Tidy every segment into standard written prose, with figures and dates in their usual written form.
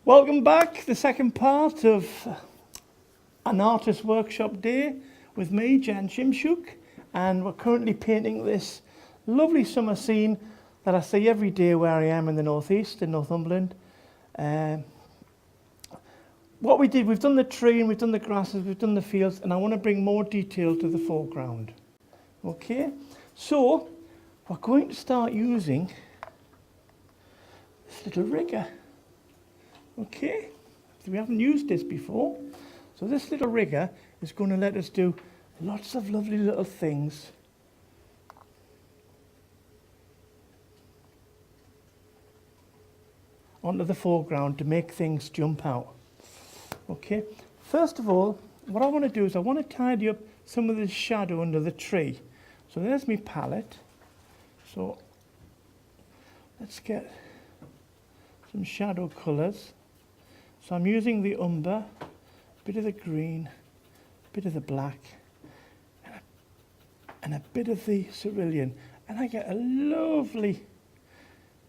Welcome back, the second part of an artist workshop day with me, Szymczuk, and we're currently painting this lovely summer scene that I see every day where I am in the northeast, in Northumberland. What we did, we've done the tree and we've done the grasses, we've done the fields, and I want to bring more detail to the foreground. Okay, so we're going to start using this little rigger. Okay, so we haven't used this before. So this little rigger is going to let us do lots of lovely little things. Onto the foreground to make things jump out. Okay, first of all, what I want to do is I want to tidy up some of the shadow under the tree. So there's my palette. So let's get some shadow colours. So I'm using the umber, a bit of the green, a bit of the black, and a bit of the cerulean. And I get a lovely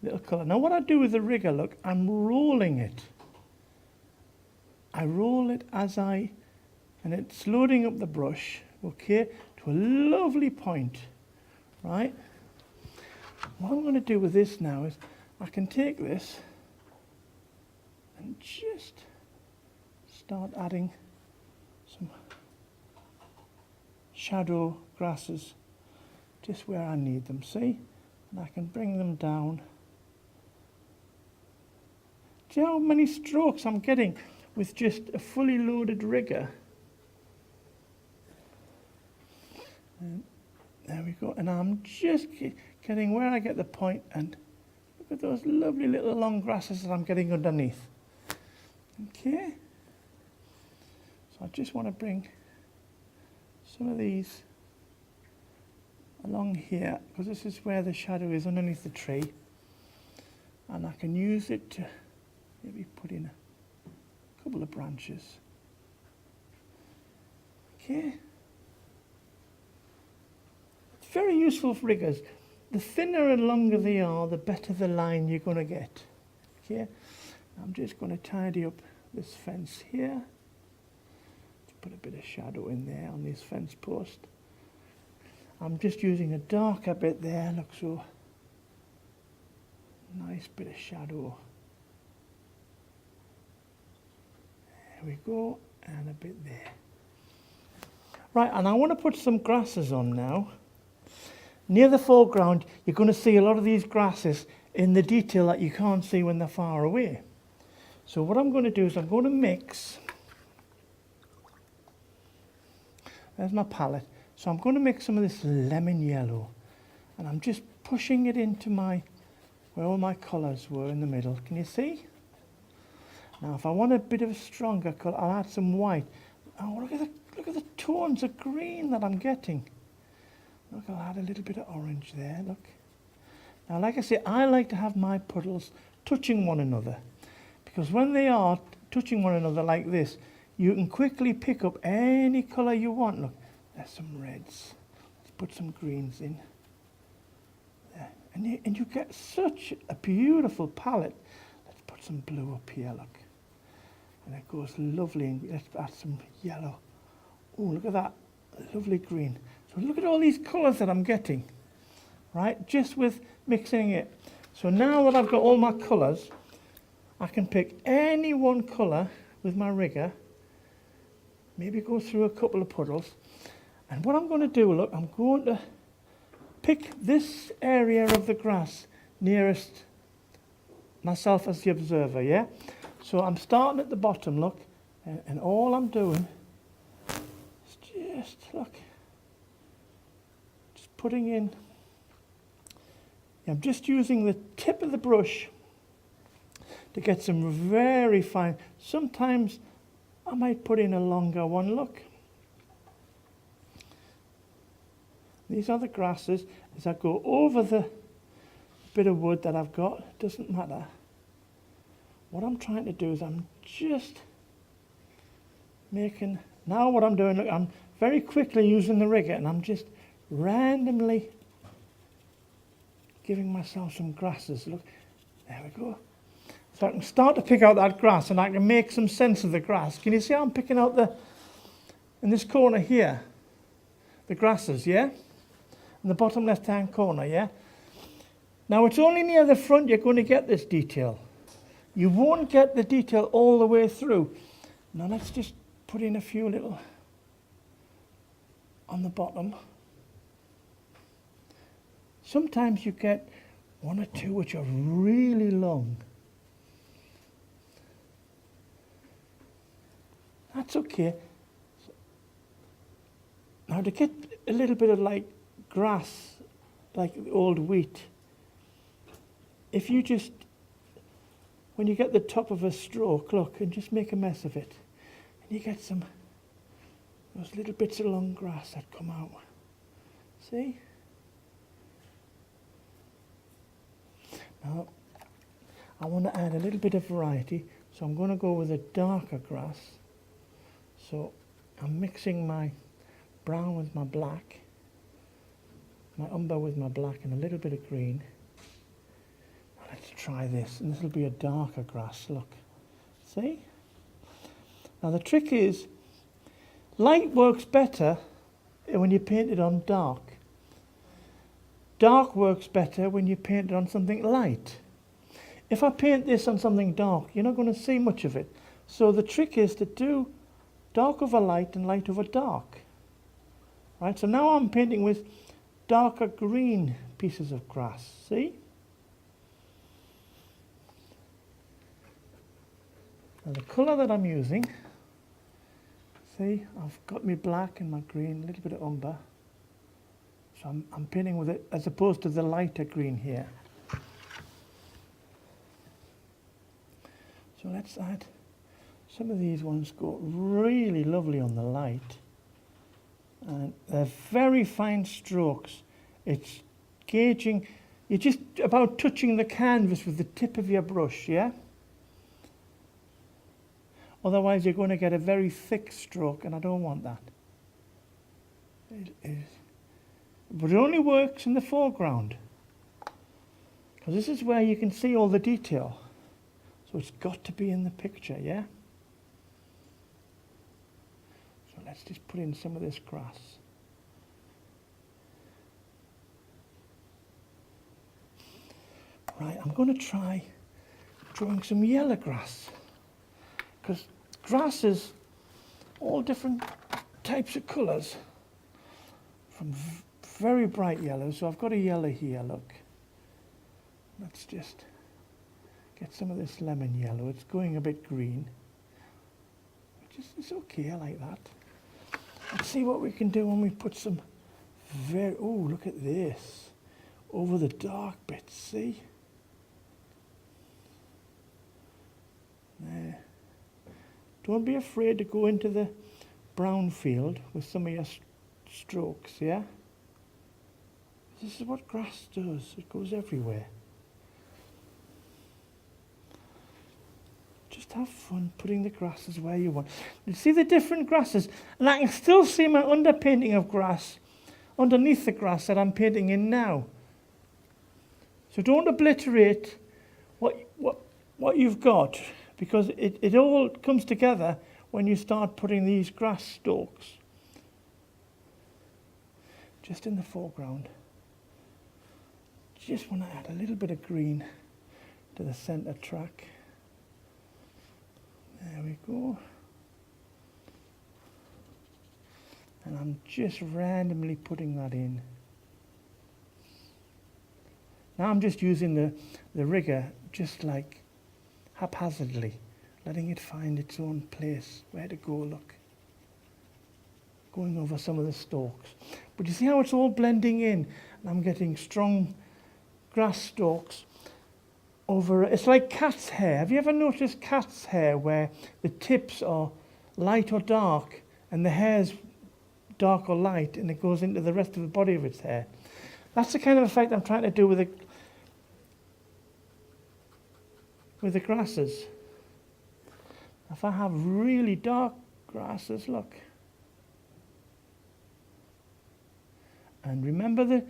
little colour. Now what I do with the rigger, look, I'm rolling it. I roll it and it's loading up the brush, okay, to a lovely point, right? What I'm going to do with this now is I can take this and just start adding some shadow grasses just where I need them, see? And I can bring them down. See how many strokes I'm getting with just a fully loaded rigger? And there we go, and I'm just getting where I get the point, and look at those lovely little long grasses that I'm getting underneath. Okay, so I just want to bring some of these along here, because this is where the shadow is underneath the tree, and I can use it to maybe put in a couple of branches. Okay, it's very useful for riggers. The thinner and longer they are, the better the line you're going to get. Okay, I'm just going to tidy up this fence here to put a bit of shadow in there on this fence post. I'm just using a darker bit there, look, so nice bit of shadow. There we go, and a bit there. Right, and I want to put some grasses on now. Near the foreground, you're going to see a lot of these grasses in the detail that you can't see when they're far away. So what I'm going to do is I'm going to mix, there's my palette, so I'm going to mix some of this lemon yellow, and I'm just pushing it into where all my colours were in the middle. Can you see? Now if I want a bit of a stronger colour, I'll add some white. Oh, look at the tones of green that I'm getting. Look, I'll add a little bit of orange there, look. Now like I say, I like to have my puddles touching one another, because when they are touching one another like this, you can quickly pick up any colour you want. Look, there's some reds. Let's put some greens in. There. And you get such a beautiful palette. Let's put some blue up here, look. And it goes lovely. And let's add some yellow. Oh, look at that. Lovely green. So look at all these colours that I'm getting, right? Just with mixing it. So now that I've got all my colours, I can pick any one colour with my rigger, maybe go through a couple of puddles. And what I'm going to do, look, I'm going to pick this area of the grass nearest myself as the observer, yeah? So I'm starting at the bottom, look, and all I'm doing is just, look, just putting in, I'm just using the tip of the brush to get some very fine. Sometimes I might put in a longer one, look. These are the grasses. As I go over the bit of wood that I've got, it doesn't matter. What I'm trying to do is I'm just making, now what I'm doing, look, I'm very quickly using the rigger and I'm just randomly giving myself some grasses. Look, there we go. So I can start to pick out that grass and I can make some sense of the grass. Can you see how I'm picking out in this corner here, the grasses, yeah? In the bottom left-hand corner, yeah? Now it's only near the front you're going to get this detail. You won't get the detail all the way through. Now let's just put in a few little on the bottom. Sometimes you get one or two which are really long. That's okay. Now to get a little bit of like grass, like old wheat, if you just, when you get the top of a stroke, look, and just make a mess of it, and you get those little bits of long grass that come out. See? Now, I want to add a little bit of variety, so I'm going to go with a darker grass. So I'm mixing my brown with my black, my umber with my black, and a little bit of green. Now let's try this, and this will be a darker grass, look. See? Now the trick is, light works better when you paint it on dark. Dark works better when you paint it on something light. If I paint this on something dark, you're not going to see much of it. So the trick is to do dark over light and light over dark. Right, so now I'm painting with darker green pieces of grass, see? Now the colour that I'm using, see, I've got my black and my green, a little bit of umber. So I'm painting with it as opposed to the lighter green here. So let's add, some of these ones go really lovely on the light. And they're very fine strokes. It's gauging, you're just about touching the canvas with the tip of your brush, yeah? Otherwise you're going to get a very thick stroke, and I don't want that. But it only works in the foreground, because this is where you can see all the detail. So it's got to be in the picture, yeah? So let's just put in some of this grass. Right, I'm going to try drawing some yellow grass, because grass is all different types of colours, from very bright yellow. So I've got a yellow here, look. Let's just get some of this lemon yellow. It's going a bit green. It's okay, I like that. Let's see what we can do when we put some oh, look at this. Over the dark bits, see? There. Don't be afraid to go into the brown field with some of your strokes, yeah? This is what grass does. It goes everywhere. Just have fun putting the grasses where you want. You see the different grasses, and I can still see my underpainting of grass underneath the grass that I'm painting in now. So don't obliterate what you've got, because it all comes together when you start putting these grass stalks just in the foreground. Just want to add a little bit of green to the center track. There we go. And I'm just randomly putting that in. Now I'm just using the rigger just like haphazardly, letting it find its own place, where to go, look. Going over some of the stalks. But you see how it's all blending in? And I'm getting strong grass stalks over, it's like cat's hair. Have you ever noticed cat's hair where the tips are light or dark and the hair's dark or light and it goes into the rest of the body of its hair? That's the kind of effect I'm trying to do with the grasses. If I have really dark grasses, look. And remember the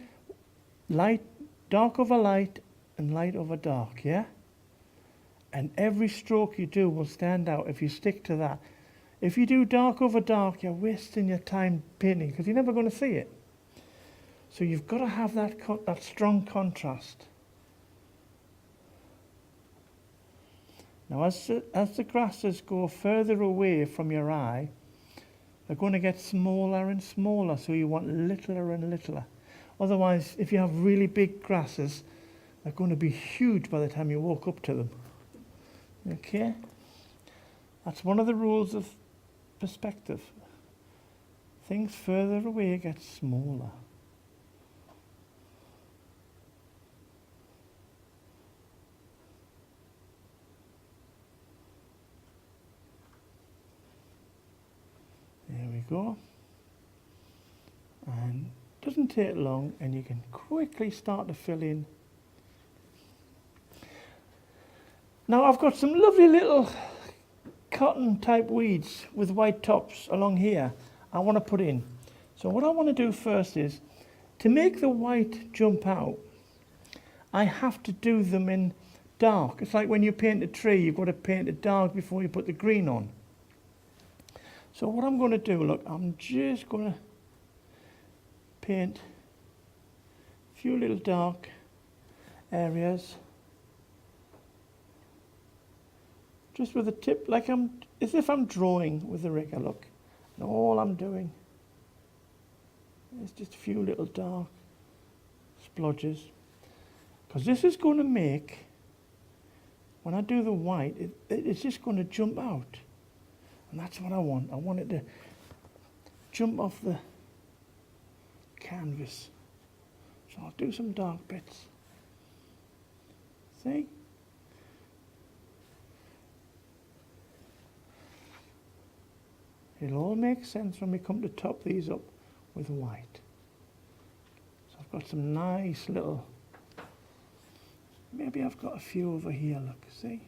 light, dark over light and light over dark, yeah? And every stroke you do will stand out if you stick to that. If you do dark over dark, you're wasting your time painting because you're never going to see it. So you've got to have that strong contrast. Now as the grasses go further away from your eye, they're going to get smaller and smaller, so you want littler and littler. Otherwise, if you have really big grasses, they're going to be huge by the time you walk up to them. Okay? That's one of the rules of perspective. Things further away get smaller. There we go. And it doesn't take long, and you can quickly start to fill in. Now I've got some lovely little cotton type weeds with white tops along here I want to put in. So what I want to do first is, to make the white jump out, I have to do them in dark. It's like when you paint a tree, you've got to paint it dark before you put the green on. So what I'm going to do, look, I'm just going to paint a few little dark areas. Just with a tip, like as if I'm drawing with the rigger, look. And all I'm doing is just a few little dark splodges. Because this is going to make, when I do the white, it's just going to jump out. And that's what I want. I want it to jump off the canvas. So I'll do some dark bits. See? It'll all make sense when we come to top these up with white. So I've got some nice little, maybe I've got a few over here, look, see?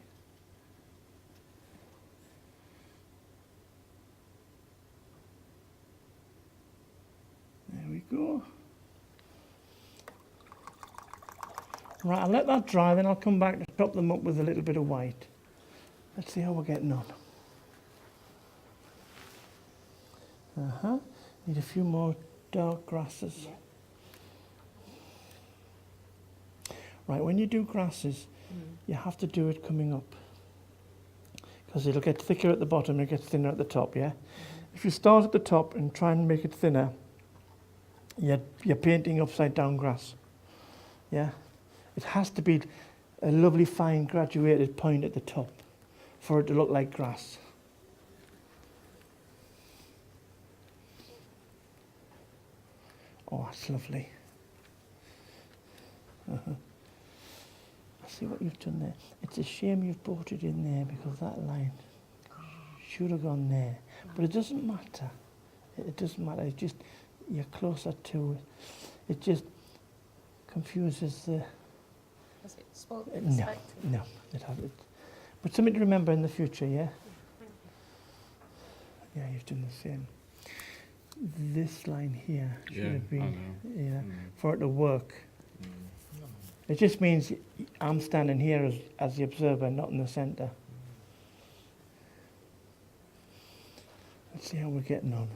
There we go. Right, I'll let that dry, then I'll come back to top them up with a little bit of white. Let's see how we're getting on. Need a few more dark grasses. Right, when you do grasses, you have to do it coming up. Because it'll get thicker at the bottom and it gets thinner at the top, yeah? If you start at the top and try and make it thinner, you're painting upside down grass. Yeah? It has to be a lovely fine graduated point at the top for it to look like grass. Oh, that's lovely. I see what you've done there. It's a shame you've brought it in there because that line should have gone there. But it doesn't matter. It doesn't matter. It's just, you're closer to it. It just confuses the... Has it spoiled the perspective? No, it hasn't. But something to remember in the future, yeah? Yeah, you've done the same. This line here should have been, for it to work. It just means I'm standing here as the observer, not in the centre. Let's see how we're getting on.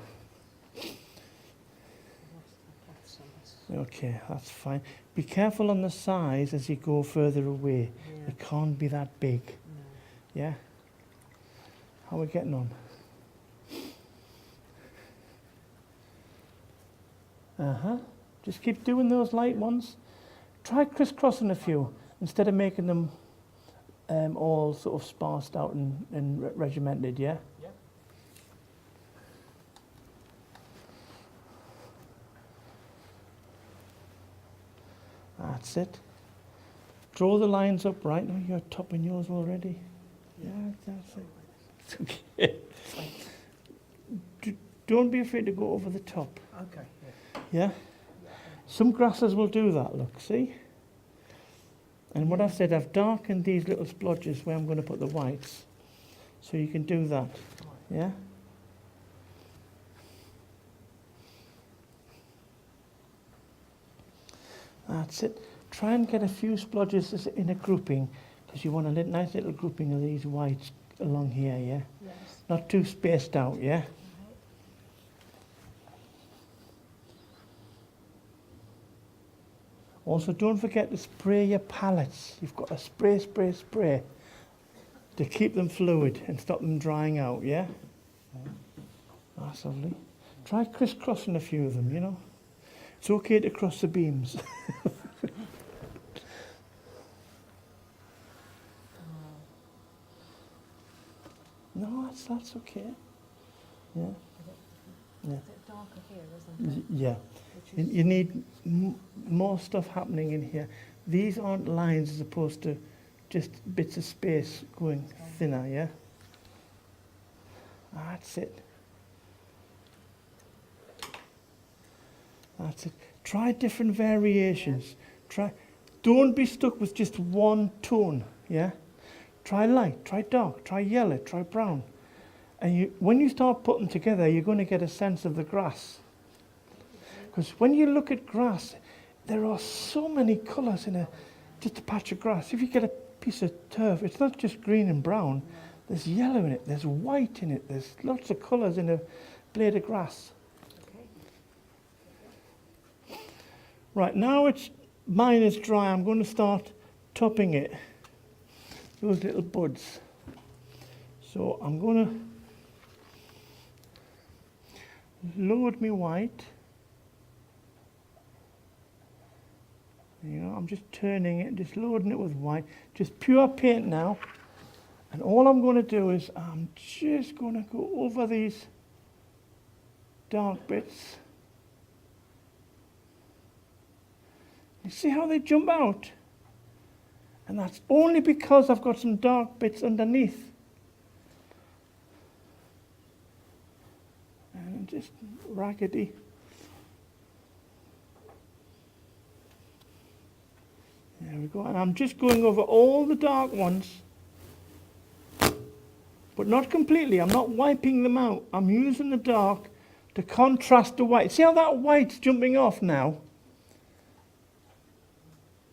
Okay, that's fine. Be careful on the size as you go further away. It can't be that big. Yeah? How are we getting on? Just keep doing those light ones. Try crisscrossing a few instead of making them all sort of sparsed out and regimented, yeah? Yeah. That's it. Draw the lines up right now. You're topping yours already. Yeah, that's it. It's okay. Don't be afraid to go over the top. Okay. Yeah? Some grasses will do that, look, see? And what I've said, I've darkened these little splodges where I'm going to put the whites. So you can do that. Yeah? That's it. Try and get a few splodges in a grouping because you want a nice little grouping of these whites along here, yeah? Yes. Not too spaced out, yeah? Right. Also, don't forget to spray your palettes. You've got to spray, spray, spray to keep them fluid and stop them drying out, yeah? That's lovely. Try crisscrossing a few of them, you know? It's okay to cross the beams. No, that's okay. Yeah, yeah, Is it darker here, isn't it? yeah. Which is You need more stuff happening in here. These aren't lines as opposed to just bits of space going thinner, yeah? That's it. That's it. Try different variations. Don't be stuck with just one tone, yeah? Try light, try dark, try yellow, try brown. And when you start putting them together, you're going to get a sense of the grass. Because when you look at grass, there are so many colours in just a patch of grass. If you get a piece of turf, it's not just green and brown. There's yellow in it, there's white in it, there's lots of colours in a blade of grass. okay. Right, now mine is dry, I'm going to start topping it. Those little buds. So I'm going to load me white. You know, I'm just turning it, just loading it with white. Just pure paint now. And all I'm going to do is I'm just going to go over these dark bits. You see how they jump out? And that's only because I've got some dark bits underneath. And just raggedy. There we go. And I'm just going over all the dark ones. But not completely. I'm not wiping them out. I'm using the dark to contrast the white. See how that white's jumping off now?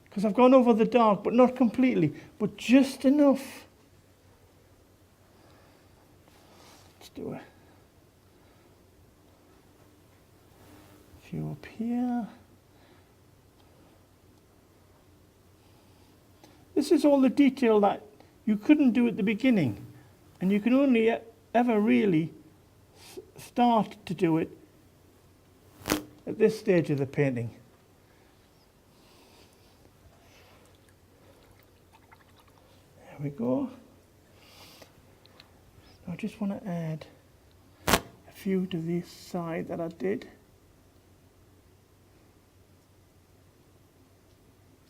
Because I've gone over the dark, but not completely, but just enough. Let's do a few up here. This is all the detail that you couldn't do at the beginning, and you can only ever really start to do it at this stage of the painting. There we go. I just want to add a few to this side that I did.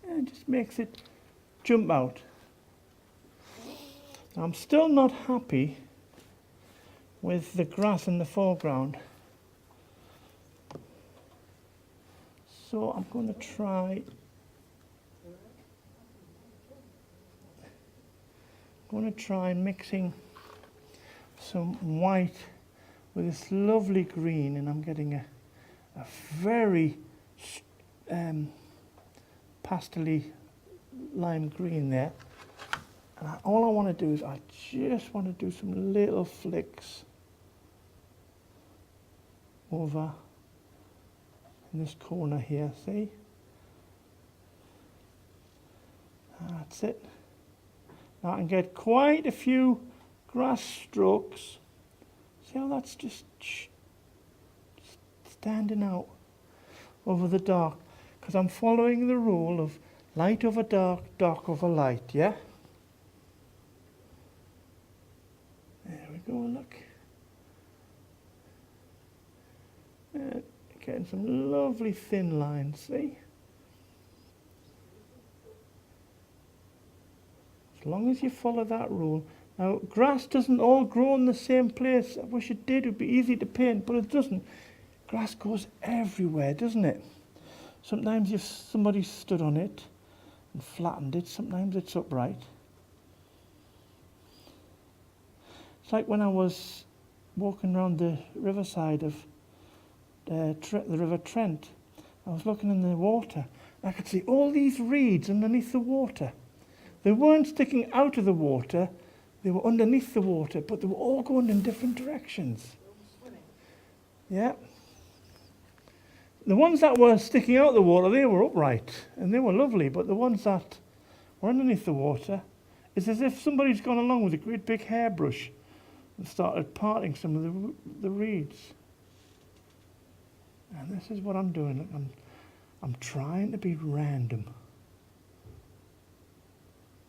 And it just makes it jump out. Now, I'm still not happy with the grass in the foreground. So I'm going to try mixing some white with this lovely green, and I'm getting a very pastel-y lime green there. And all I want to do is I just want to do some little flicks over in this corner here, see? That's it. Now I can get quite a few grass strokes. See how that's just standing out over the dark? Because I'm following the rule of light over dark, dark over light, yeah? There we go, look. Getting some lovely thin lines, see? As long as you follow that rule. Now, grass doesn't all grow in the same place. I wish it did. It would be easy to paint, but it doesn't. Grass goes everywhere, doesn't it? Sometimes if somebody stood on it and flattened it, sometimes it's upright. It's like when I was walking around the riverside of the River Trent. I was looking in the water. I could see all these reeds underneath the water. They weren't sticking out of the water, they were underneath the water, but they were all going in different directions. Yeah. The ones that were sticking out of the water, they were upright and they were lovely, but the ones that were underneath the water, it's as if somebody's gone along with a great big hairbrush and started parting some of the reeds. And this is what I'm doing. Look, I'm trying to be random.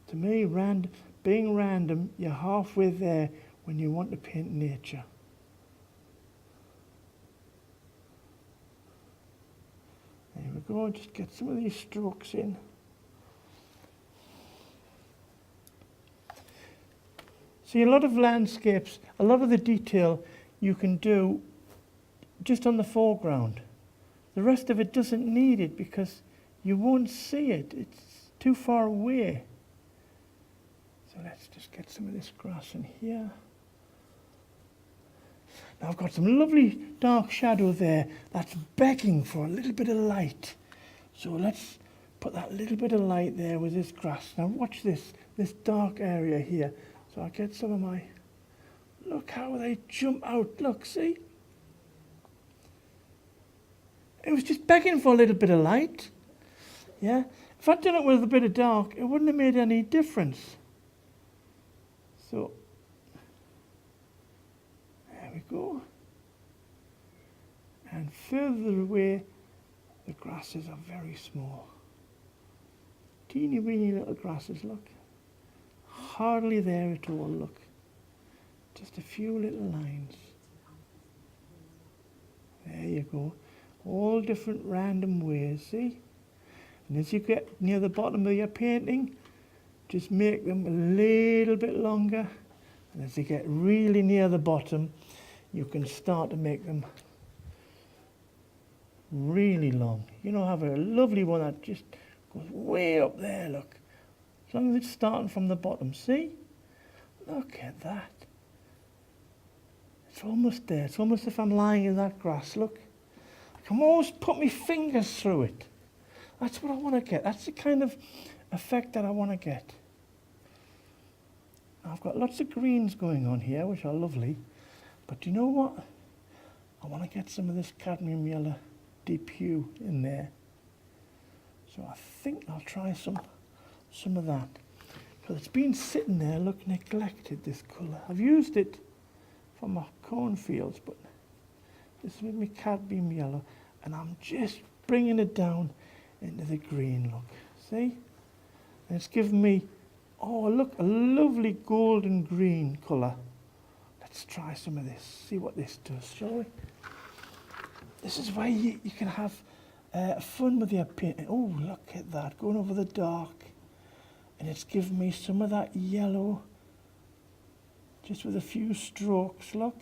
To me, being random, you're halfway there when you want to paint nature. There we go, just get some of these strokes in. See, a lot of landscapes, a lot of the detail you can do just on the foreground. The rest of it doesn't need it because you won't see it. It's too far away. So let's just get some of this grass in here. Now I've got some lovely dark shadow there that's begging for a little bit of light. So let's put that little bit of light there with this grass. Now watch this dark area here. So I'll get some of my, look how they jump out, look, see? It was just begging for a little bit of light. Yeah? If I'd done it with a bit of dark, it wouldn't have made any difference. So, there we go. And further away, the grasses are very small. Teeny weeny little grasses, look. Hardly there at all, look. Just a few little lines. There you go. All different random ways, see? And as you get near the bottom of your painting, just make them a little bit longer. And as you get really near the bottom, you can start to make them really long. You know, have a lovely one that just goes way up there, look. As long as it's starting from the bottom, see? Look at that. It's almost there. It's almost as if I'm lying in that grass, look. I can almost put my fingers through it. That's what I want to get. That's the kind of effect that I want to get. I've got lots of greens going on here, which are lovely. But do you know what? I want to get some of this cadmium yellow deep hue in there. So I think I'll try some of that. Because it's been sitting there, look, neglected, this colour. I've used it for my cornfields, but this is with my cadmium yellow. And I'm just bringing it down into the green, look. See? And it's given me, oh, look, a lovely golden green colour. Let's try some of this, see what this does, shall we? This is why you can have fun with your painting. Oh, look at that, going over the dark. And it's given me some of that yellow, just with a few strokes, look.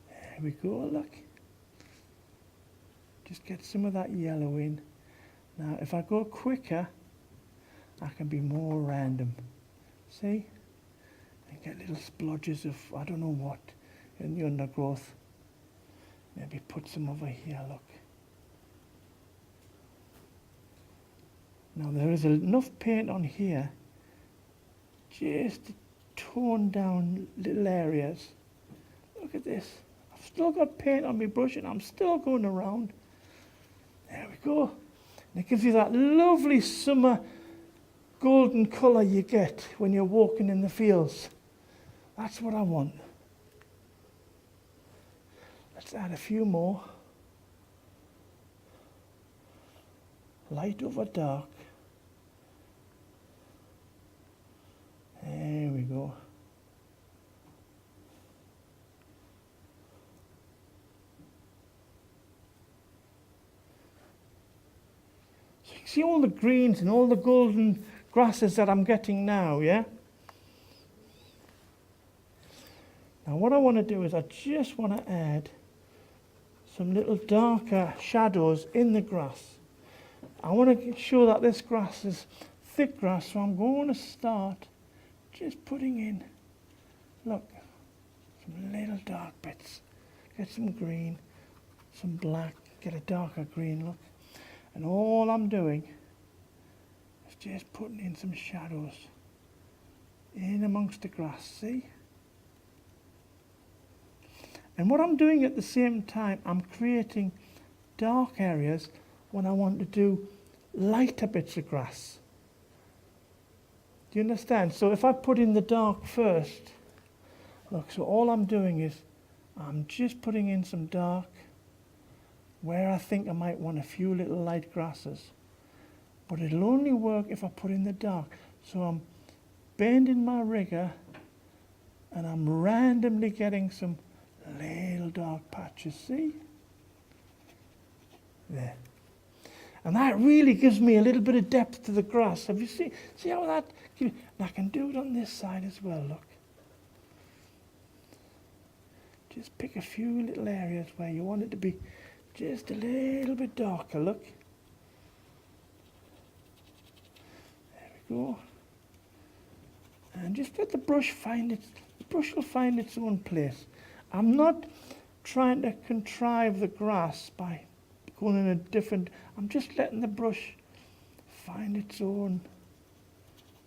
There we go, look. Just get some of that yellow in. Now, if I go quicker, I can be more random. See? And get little splodges of, I don't know what, in the undergrowth. Maybe put some over here, look. Now, there is enough paint on here just to tone down little areas. Look at this. I've still got paint on my brush and I'm still going around. There we go. And it gives you that lovely summer golden colour you get when you're walking in the fields. That's what I want. Let's add a few more. Light over dark. There we go. So you can see all the greens and all the golden grasses that I'm getting now, yeah? Now what I want to do is I just want to add some little darker shadows in the grass. I want to show that this grass is thick grass, so I'm going to start just putting in, look, some little dark bits. Get some green, some black, get a darker green, look. And all I'm doing just putting in some shadows in amongst the grass, see? And what I'm doing at the same time, I'm creating dark areas when I want to do lighter bits of grass. Do you understand? So if I put in the dark first, look, so all I'm doing is I'm just putting in some dark where I think I might want a few little light grasses. But it'll only work if I put in the dark. So I'm bending my rigger and I'm randomly getting some little dark patches, see? There. And that really gives me a little bit of depth to the grass. Have you seen? See how that gives, and I can do it on this side as well, look. Just pick a few little areas where you want it to be just a little bit darker, look. There we go. And just let the brush find its, the brush will find its own place. I'm not trying to contrive the grass by going in a different, I'm just letting the brush find its own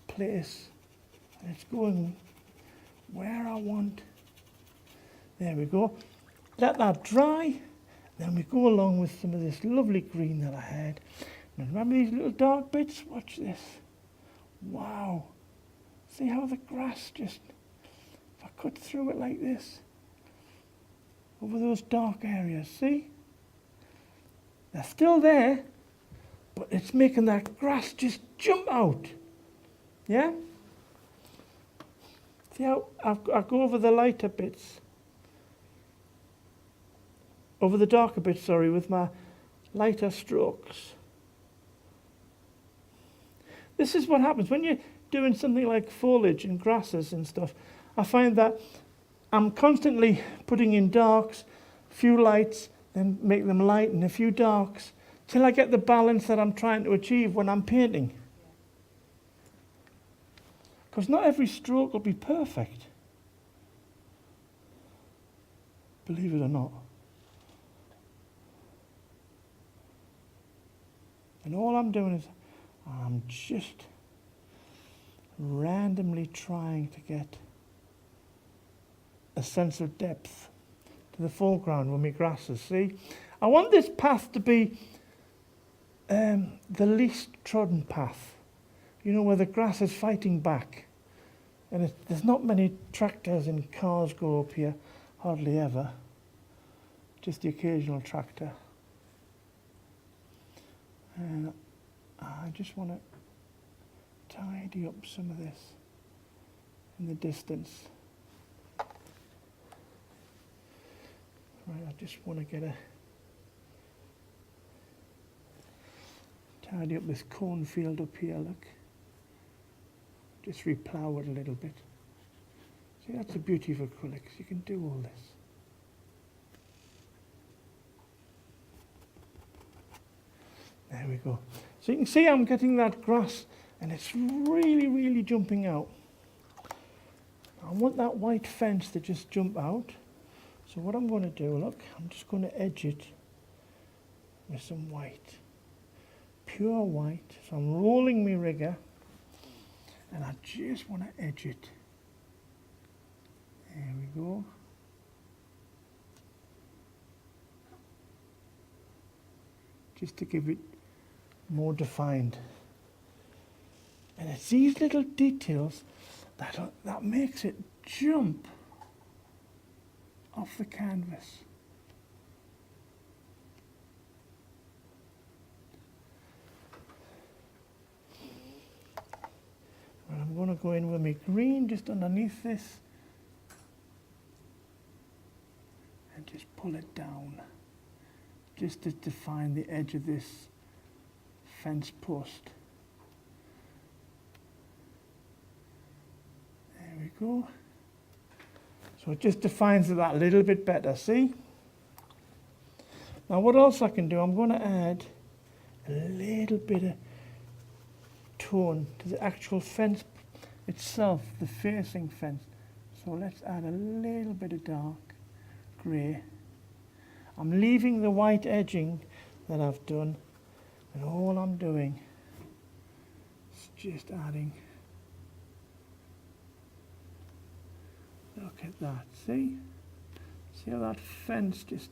place. And it's going where I want. There we go. Let that dry. Then we go along with some of this lovely green that I had. And remember these little dark bits? Watch this. Wow. See how the grass just, if I cut through it like this, over those dark areas, see? They're still there, but it's making that grass just jump out. Yeah? See how I go over the lighter bits, over the darker bits, sorry, with my lighter strokes. This is what happens when you're doing something like foliage and grasses and stuff. I find that I'm constantly putting in darks, a few lights, then make them light and a few darks, till I get the balance that I'm trying to achieve when I'm painting. Because not every stroke will be perfect. Believe it or not. And all I'm doing is I'm just randomly trying to get a sense of depth to the foreground with my grasses, see? I want this path to be the least trodden path. You know, where the grass is fighting back. And there's not many tractors and cars go up here, hardly ever. Just the occasional tractor. And I just want to tidy up some of this in the distance. Right, I just want to get a tidy up this cornfield up here, look. Just replough it a little bit. See, that's the beauty of acrylics. You can do all this. There we go. So you can see I'm getting that grass and it's really, really jumping out. I want that white fence to just jump out. So what I'm going to do, look, I'm just going to edge it with some white. Pure white. So I'm rolling my rigger and I just want to edge it. There we go. Just to give it more defined. And it's these little details that makes it jump off the canvas. And I'm going to go in with my green just underneath this and just pull it down just to define the edge of this fence post. There we go. So it just defines it that little bit better, see? Now what else I can do, I'm going to add a little bit of tone to the actual fence itself, the facing fence. So let's add a little bit of dark grey. I'm leaving the white edging that I've done, and all I'm doing is just adding. Look at that, see? See how that fence just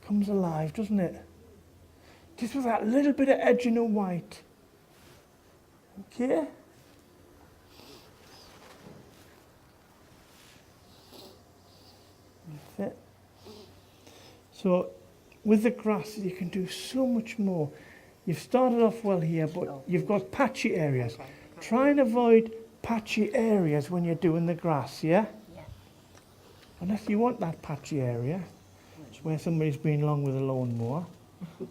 comes alive, doesn't it? Just with that little bit of edging of white. Okay? That's it. So, with the grass, you can do so much more. You've started off well here, but you've got patchy areas. Okay. Try and avoid patchy areas when you're doing the grass, yeah? Yeah. Unless you want that patchy area, it's where somebody's been along with a lawnmower.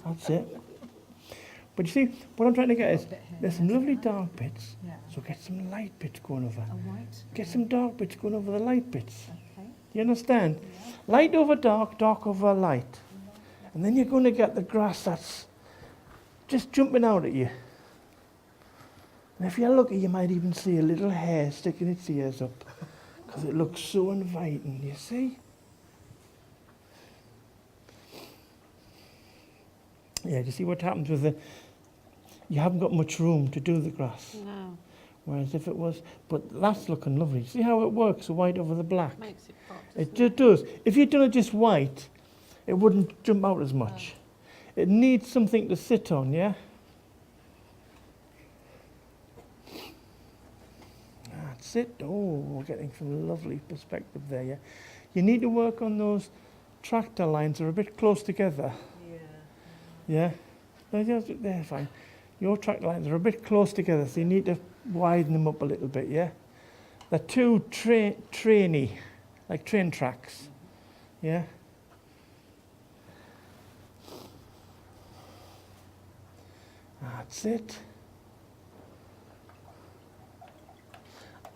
That's it. But you see, what I'm trying to get is, there's some lovely dark bits, Yeah. so get some light bits going over. A white. Get some dark bits going over the light bits. Okay. You understand? Yeah. Light over dark, dark over light. And then you're going to get the grass that's just jumping out at you. And if you're lucky, you might even see a little hair sticking its ears up, because it looks so inviting, you see? Yeah, do you see what happens with the... You haven't got much room to do the grass. No. Whereas if it was... But that's looking lovely. See how it works, the white over the black? Makes it pop. It just does. If you'd done it just white, it wouldn't jump out as much. It needs something to sit on, yeah? That's it. Oh, we're getting some lovely perspective there, yeah? You need to work on those tractor lines that are a bit close together. Yeah. Yeah? They're fine. Your tractor lines are a bit close together, so you need to widen them up a little bit, yeah? They're too trainy, like train tracks, yeah? That's it.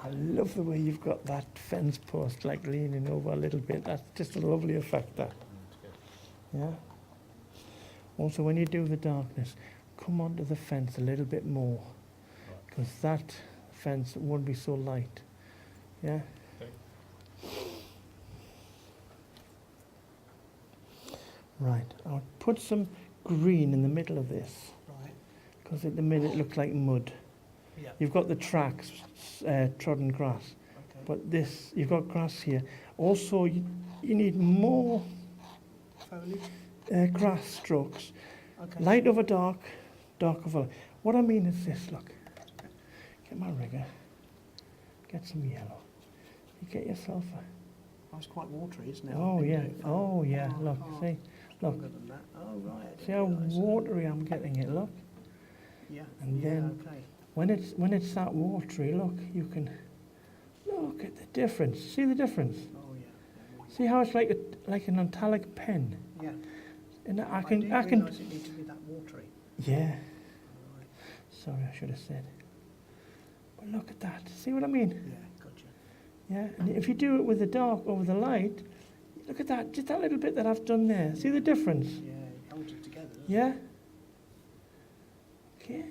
I love the way you've got that fence post like leaning over a little bit. That's just a lovely effect, that. Yeah? Also, when you do the darkness, come onto the fence a little bit more, because that fence won't be so light. Yeah? Right, I'll put some green in the middle of this, Right. because at the minute it looks like mud. Yeah. You've got the tracks, trodden grass, Okay. but this, you've got grass here. Also, you need more Foliage. grass strokes. Okay. Light over dark, dark over light. What I mean is this, look. Get my rigger. Get some yellow. You get yourself a... Oh, it's quite watery, isn't it? Oh, I've been yeah. doing it for Oh, yeah. Look, see? Look. longer than that. Oh, right. I See didn't how realise that. watery I'm getting it, look. Yeah. And yeah, then okay. when it's that watery, look, you can look at the difference. See the difference? Oh, yeah. See how it's like an italic pen? Yeah. And I didn't can realise it needed to be that watery. yeah. Right. Sorry, I should have said. But look at that. See what I mean? Yeah, gotcha. Yeah. And if you do it with the dark over the light, look at that. Just that little bit that I've done there. See the difference? Yeah, it holds it together, doesn't Yeah. Okay.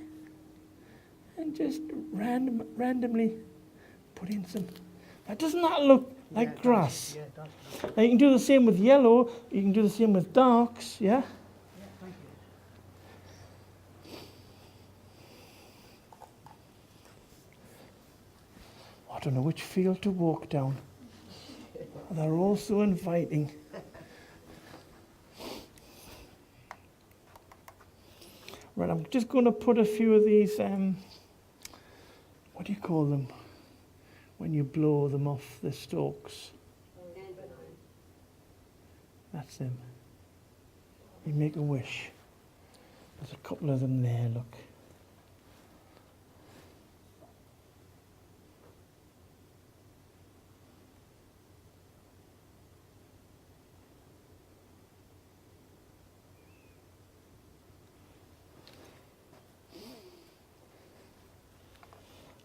And just randomly put in some. Now, doesn't that look it? like Yeah, it does. grass? Yeah, it does. Now, you can do the same with yellow. You can do the same with darks. Yeah. Yeah, thank you. I don't know which field to walk down. They're all so inviting. Right, I'm just going to put a few of these, what do you call them? When you blow them off the stalks. That's them. You make a wish. There's a couple of them there, look.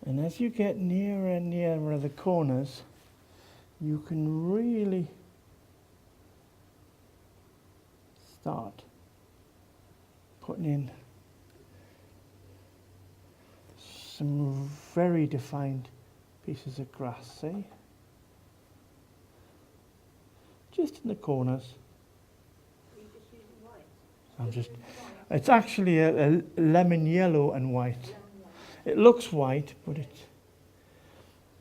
And as you get nearer and nearer the corners, you can really start putting in some very defined pieces of grass, see? Just in the corners. It's actually a lemon yellow and white. It looks white, but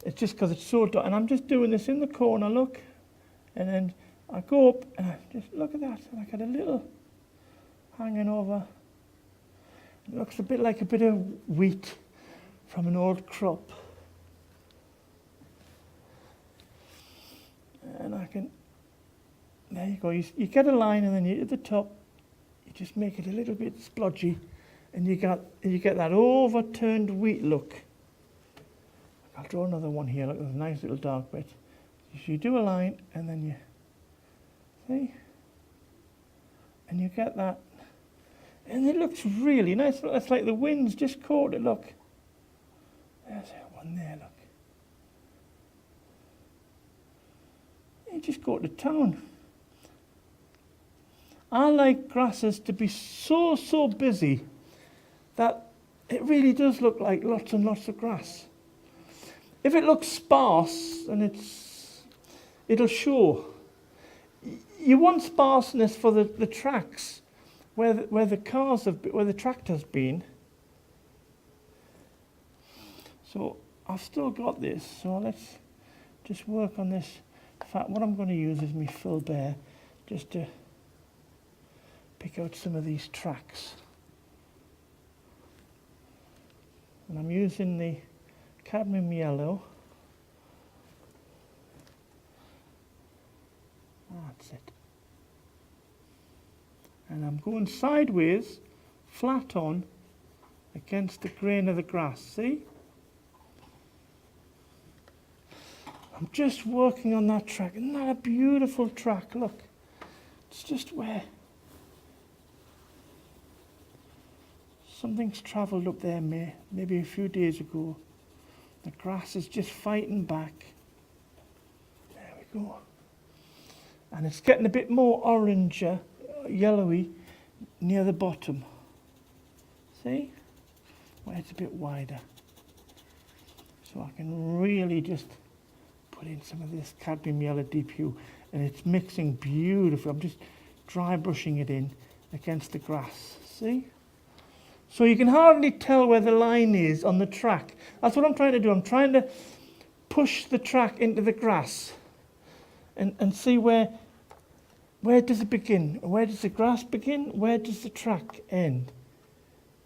it's just because it's so dark. And I'm just doing this in the corner, look. And then I go up and I just look at that. And I got a little hanging over. It looks a bit like a bit of wheat from an old crop. And I can, there you go. You get a line and then you at the top, you just make it a little bit splodgy. And you get that overturned wheat look. I'll draw another one here. Look, there's a nice little dark bit. So you do a line, and then you see, and you get that, and it looks really nice. It's like the wind's just caught it. Look, there's one there. Look, you just go to town. I like grasses to be so busy that it really does look like lots and lots of grass. If it looks sparse, and it'll show. You want sparseness for the tracks where the cars have been, where the tractor's been. So I've still got this. So let's just work on this. In fact, what I'm going to use is my fill bear just to pick out some of these tracks. And I'm using the cadmium yellow. That's it. And I'm going sideways, flat on, against the grain of the grass, see? I'm just working on that track. Isn't that a beautiful track? Look, it's just where something's travelled up there maybe a few days ago. The grass is just fighting back. There we go. And it's getting a bit more oranger, yellowy, near the bottom. See? Where it's a bit wider. So I can really just put in some of this cadmium yellow deep hue. And it's mixing beautifully. I'm just dry brushing it in against the grass. See? So you can hardly tell where the line is on the track. That's what I'm trying to do. I'm trying to push the track into the grass and see where does it begin? Where does the grass begin? Where does the track end?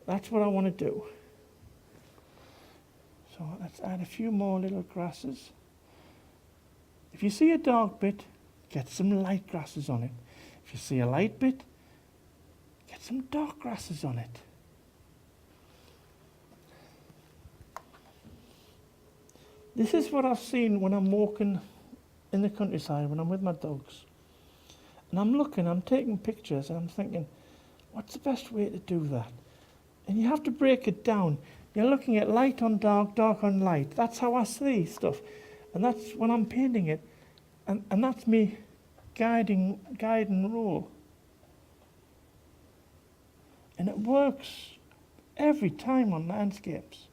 That's what I want to do. So let's add a few more little grasses. If you see a dark bit, get some light grasses on it. If you see a light bit, get some dark grasses on it. This is what I've seen when I'm walking in the countryside, when I'm with my dogs. And I'm looking, I'm taking pictures, and I'm thinking, what's the best way to do that? And you have to break it down. You're looking at light on dark, dark on light. That's how I see stuff. And that's when I'm painting it. And that's me guiding rule. And it works every time on landscapes.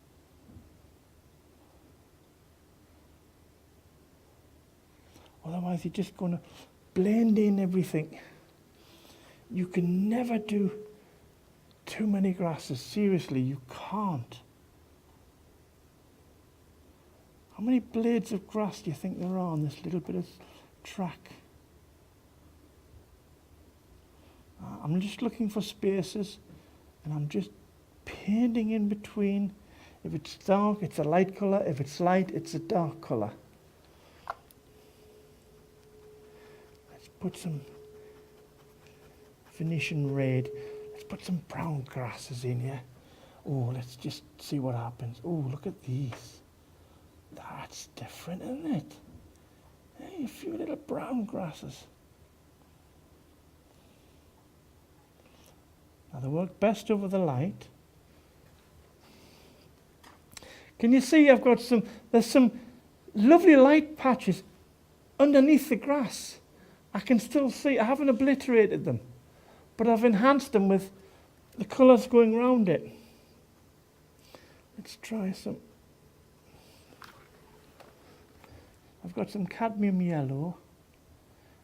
Otherwise, you're just going to blend in everything. You can never do too many grasses. Seriously, you can't. How many blades of grass do you think there are on this little bit of track? I'm just looking for spaces, and I'm just painting in between. If it's dark, it's a light colour. If it's light, it's a dark colour. Put some Venetian red. Let's put some brown grasses in here. Oh, let's just see what happens. Oh, look at these. That's different, isn't it? Hey, a few little brown grasses. Now they work best over the light. Can you see I've got there's some lovely light patches underneath the grass. I can still see, I haven't obliterated them, but I've enhanced them with the colours going around it. Let's try some. I've got some cadmium yellow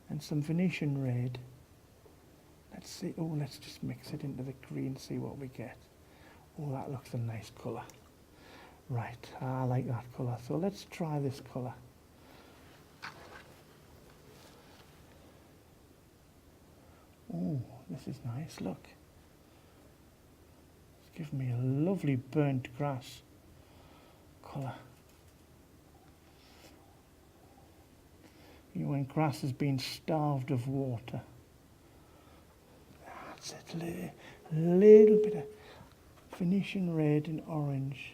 and some Venetian red. Let's see, let's just mix it into the green, see what we get. Oh, that looks a nice colour. Right, I like that colour. So let's try this colour. Oh, this is nice, look. It's given me a lovely burnt grass colour. You know, when grass has been starved of water. That's it, little bit of Venetian red and orange.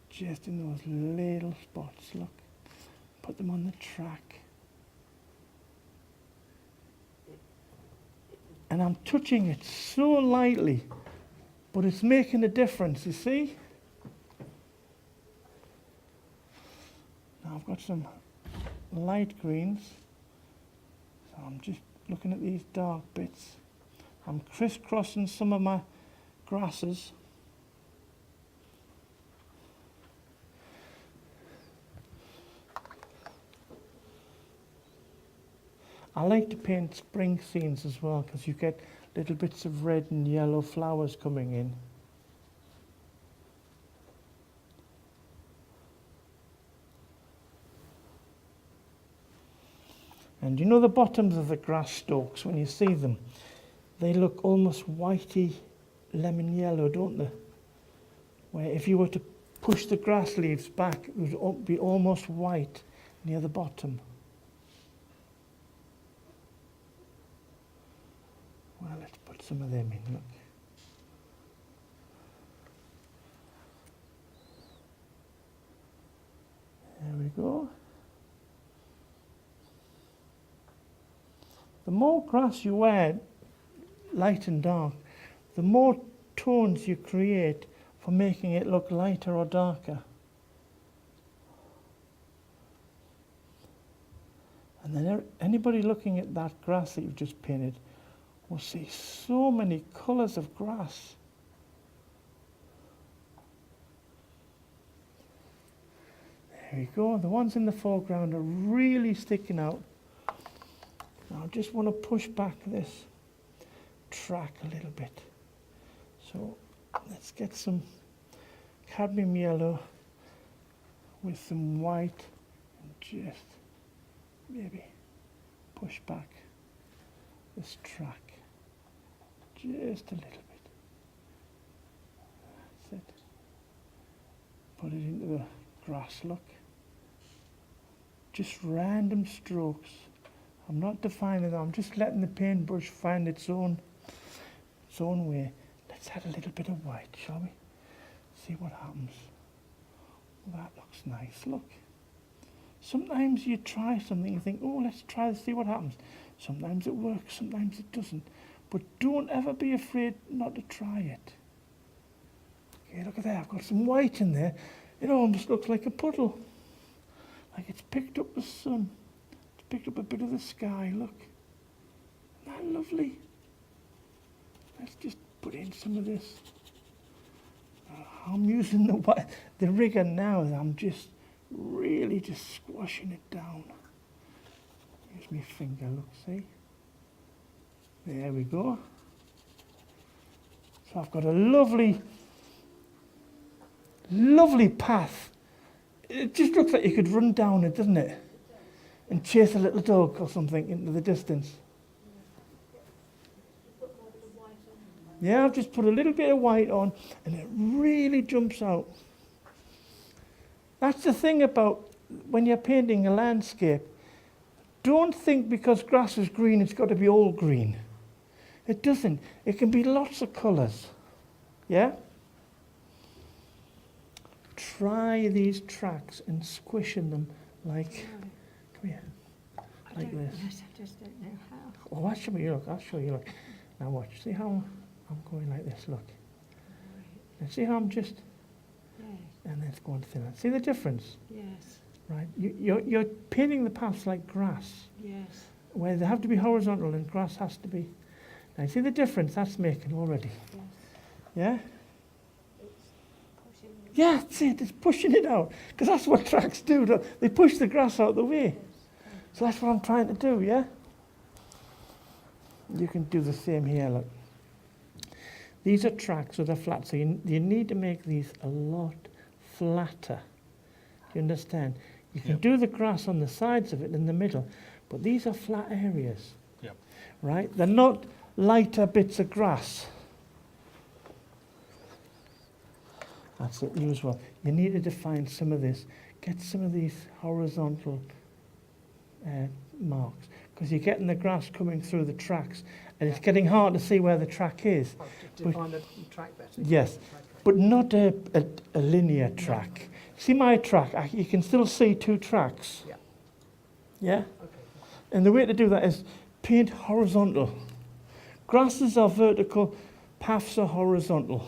Just in those little spots, look. Put them on the track. And I'm touching it so lightly, but it's making a difference, you see? Now I've got some light greens, so I'm just looking at these dark bits. I'm crisscrossing some of my grasses. I like to paint spring scenes as well, because you get little bits of red and yellow flowers coming in. And you know the bottoms of the grass stalks, when you see them, they look almost whitey lemon yellow, don't they? Where if you were to push the grass leaves back, it would be almost white near the bottom. Well, let's put some of them in, look. There we go. The more grass you add, light and dark, the more tones you create for making it look lighter or darker. And then anybody looking at that grass that you've just painted will see so many colours of grass. There we go. The ones in the foreground are really sticking out. Now I just want to push back this track a little bit. So let's get some cadmium yellow with some white and just maybe push back this track just a little bit. That's it. Put it into the grass, look. Just random strokes. I'm not defining them, I'm just letting the paintbrush find its own way. Let's add a little bit of white, shall we? See what happens. That looks nice, look. Sometimes you try something, you think, oh, let's try this, see what happens. Sometimes it works, sometimes it doesn't. But don't ever be afraid not to try it. Okay, look at that, I've got some white in there. It almost looks like a puddle. Like it's picked up the sun. It's picked up a bit of the sky, look. Isn't that lovely? Let's just put in some of this. I'm using the rigger now, I'm just really just squashing it down. Use my finger, look, see? There we go. So I've got a lovely path. It just looks like you could run down it, doesn't it? And chase a little dog or something into the distance. Yeah, I've just put a little bit of white on and it really jumps out. That's the thing about when you're painting a landscape. Don't think because grass is green it's got to be all green. It doesn't. It can be lots of colours. Yeah? Try these tracks and squishing them like, come here, like this. Yes, I just don't know how. Oh, I'll show you, look, I'll show you, look. Now watch, see how I'm going like this, look. And see how I'm just, Yes, and then it's going thinner. See the difference? yes, Right? You're painting the paths like grass, yes. where they have to be horizontal and grass has to be. Now, see the difference that's making already? Yes. Yeah? It's pushing. Yeah, that's it. It's pushing it out. Because that's what tracks do. They push the grass out of the way. So that's what I'm trying to do, yeah? You can do the same here, look. These are tracks, so they're flat. So you need to make these a lot flatter. Do you understand? You can Yep. do the grass on the sides of it in the middle, but these are flat areas. Yep. Right? They're not lighter bits of grass. That's it, you as well. You need to define some of this. Get some of these horizontal marks, because you're getting the grass coming through the tracks, and it's getting hard to see where the track is. Oh, to define the track better. Yes, Okay. but not a linear track. See my track? You can still see two tracks. Yeah. Yeah? Okay. And the way to do that is paint horizontal. Grasses are vertical, paths are horizontal.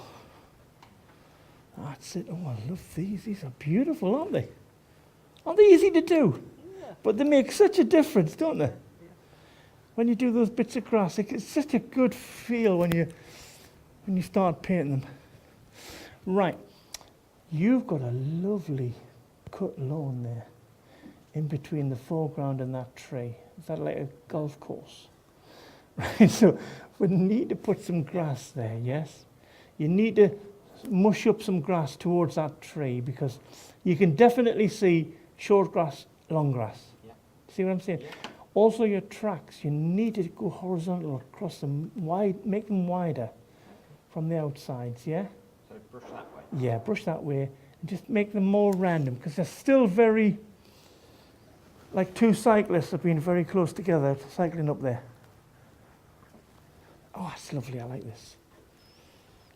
That's it. Oh, I love these. These are beautiful, aren't they? Aren't they easy to do? Yeah. But they make such a difference, don't they? When you do those bits of grass, it's such a good feel when you start painting them. Right. You've got a lovely cut lawn there in between the foreground and that tree. Is that like a golf course? Right, so we need to put some grass there, yes? You need to mush up some grass towards that tree, because you can definitely see short grass, long grass. Yeah. See what I'm saying? Yeah. Also your tracks, you need to go horizontal across them, wide, make them wider from the outsides, yeah? So brush that way. Yeah, brush that way, and just make them more random, because they're still very, like two cyclists have been very close together, cycling up there. Oh, that's lovely, I like this.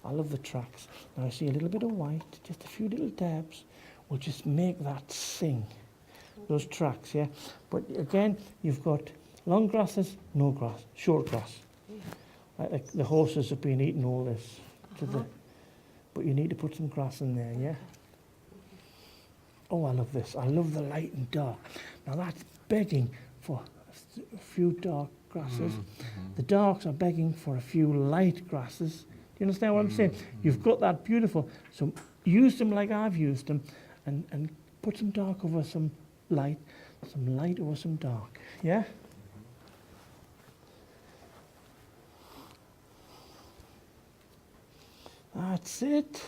I love the tracks. Now I see a little bit of white, just a few little dabs. We'll just make that sing, those tracks, yeah? But again, you've got long grasses, no grass, short grass. Like the horses have been eating all this. But you need to put some grass in there, yeah? Oh, I love this. I love the light and dark. Now that's begging for a few dark grasses. The darks are begging for a few light grasses. Do you understand what I'm saying? You've got that beautiful. So use them like I've used them, and put some dark over some light over some dark. Yeah? That's it.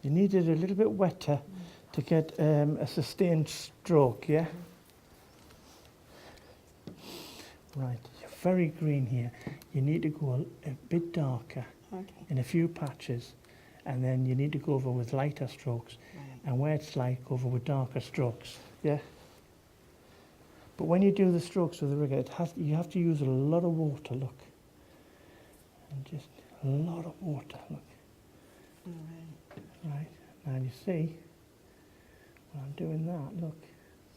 You need it a little bit wetter to get a sustained stroke, yeah? Right, you're very green here. You need to go a bit darker Okay. in a few patches, and then you need to go over with lighter strokes. And where it's light, go over with darker strokes, yeah? But when you do the strokes with the rigger, you have to use a lot of water, look. And just a lot of water, look. Right, now you see, when I'm doing that, look,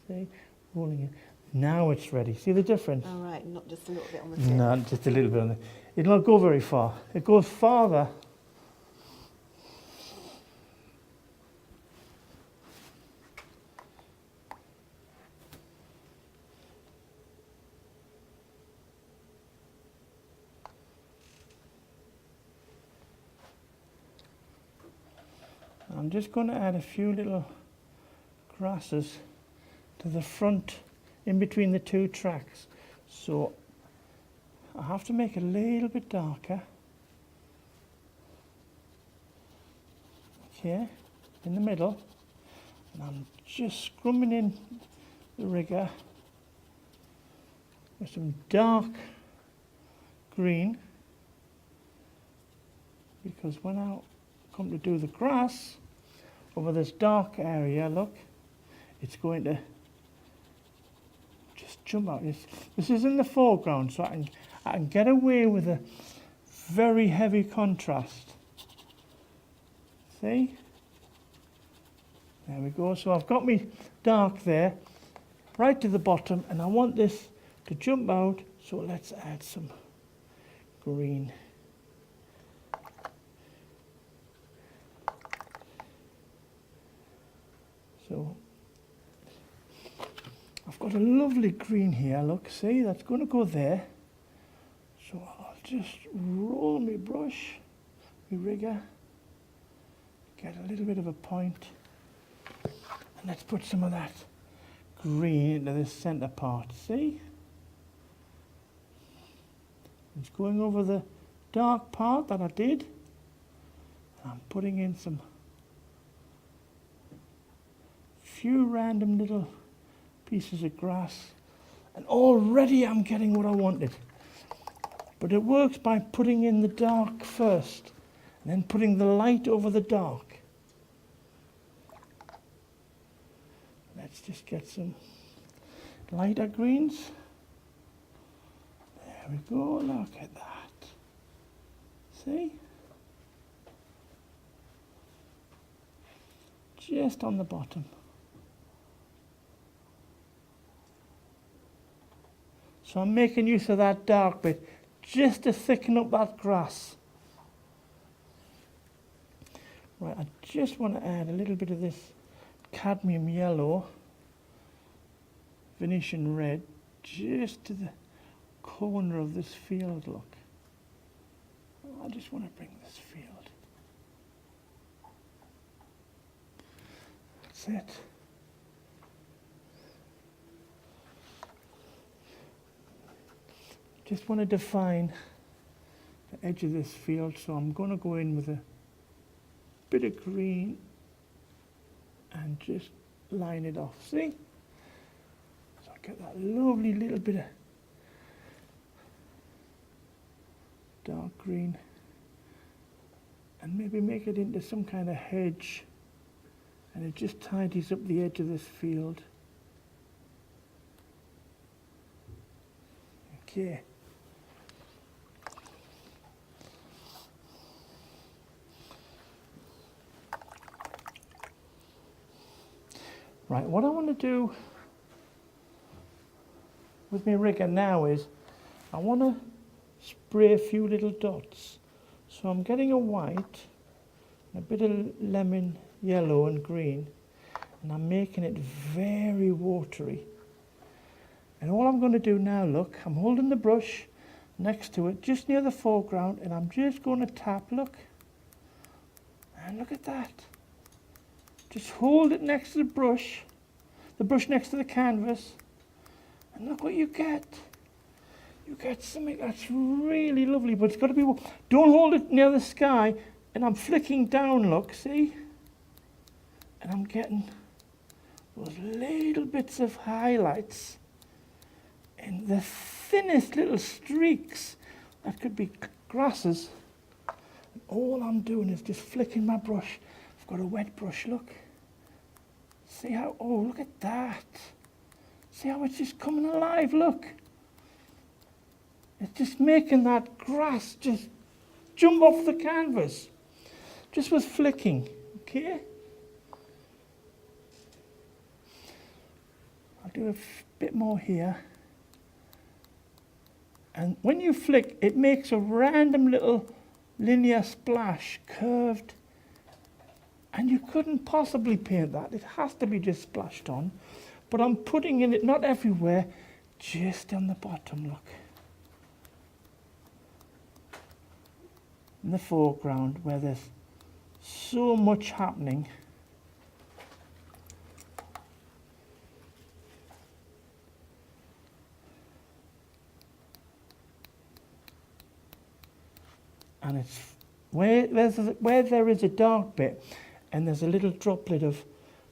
see, rolling it. Now it's ready. See the difference? All right, not just a little bit on the tip. No, just a little bit on it. It'll not go very far. It goes farther. I'm just going to add a few little grasses to the front, in between the two tracks. So I have to make it a little bit darker. Okay, in the middle. And I'm just scrumming in the rigger with some dark green, because when I come to do the grass over this dark area, look, it's going to just jump out. This is in the foreground, so I can get away with a very heavy contrast. See? There we go. So I've got me dark there, right to the bottom, and I want this to jump out, so let's add some green. So I've got a lovely green here, look, see, that's going to go there. So I'll just roll my brush, my rigger, get a little bit of a point, and let's put some of that green into this centre part, see? It's going over the dark part that I did. I'm putting in some few random little pieces of grass, and already I'm getting what I wanted. But it works by putting in the dark first and then putting the light over the dark. Let's just get some lighter greens. There we go, look at that. See? Just on the bottom. So I'm making use of that dark bit just to thicken up that grass. Right, I just want to add a little bit of this cadmium yellow, Venetian red, just to the corner of this field, look. I just want to bring this field. That's it. Just want to define the edge of this field, so I'm going to go in with a bit of green and just line it off, see? So I get that lovely little bit of dark green and maybe make it into some kind of hedge, and it just tidies up the edge of this field. Okay. Right, what I want to do with my rigger now is I want to spray a few little dots. So I'm getting a white, a bit of lemon yellow and green, and I'm making it very watery. And all I'm going to do now, look, I'm holding the brush next to it, just near the foreground, and I'm just going to tap, look. And look at that. Just hold it next to the brush next to the canvas, and look what you get. You get something that's really lovely, but it's got to be, don't hold it near the sky, and I'm flicking down, look, see? And I'm getting those little bits of highlights and the thinnest little streaks that could be grasses. And all I'm doing is just flicking my brush. I've got a wet brush, look. See how, oh, look at that. See how it's just coming alive, look. It's just making that grass just jump off the canvas. Just with flicking, okay? I'll do a bit more here. And when you flick, it makes a random little linear splash, curved. And you couldn't possibly paint that. It has to be just splashed on. But I'm putting in it not everywhere, just on the bottom, look. In the foreground, where there's so much happening. And it's where there is a dark bit and there's a little droplet of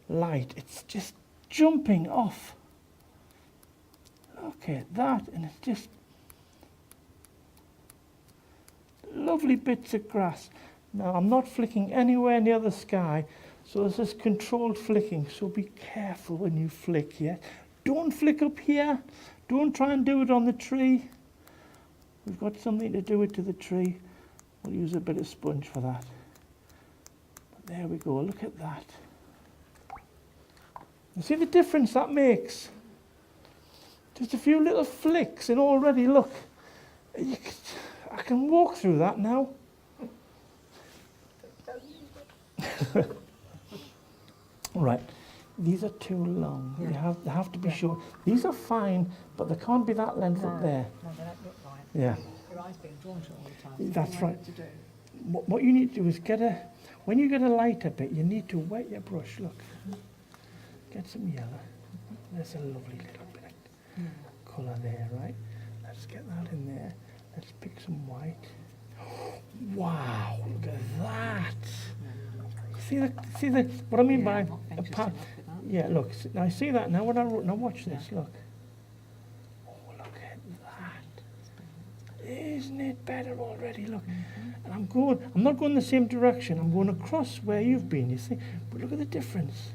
light, it's just jumping off. Look at that, and it's just lovely bits of grass. Now I'm not flicking anywhere near the sky, so this is controlled flicking, so be careful when you flick, yeah? Don't flick up here, don't try and do it on the tree. We've got something to do it to the tree. We'll use a bit of sponge for that. But there we go, look at that. You see the difference that makes? Just a few little flicks and already, look, I can walk through that now. Right, these are too long. Yeah. They have to be short. These are fine, but they can't be that length up there. No, they don't look right. Yeah. Your eye's being drawn to it all the time. That's right. To do. What you need to do is when you get a lighter bit, you need to wet your brush, look. Get some yellow. There's a lovely little bit of colour there, right? Let's get that in there. Let's pick some white. Wow, look at that. See the what I mean Yeah, by I'm not finished enough with that. yeah, look, now see that now now watch this, look. Oh, look at that. Isn't it better already? Look. And I'm not going the same direction, I'm going across where you've been, you see. But look at the difference.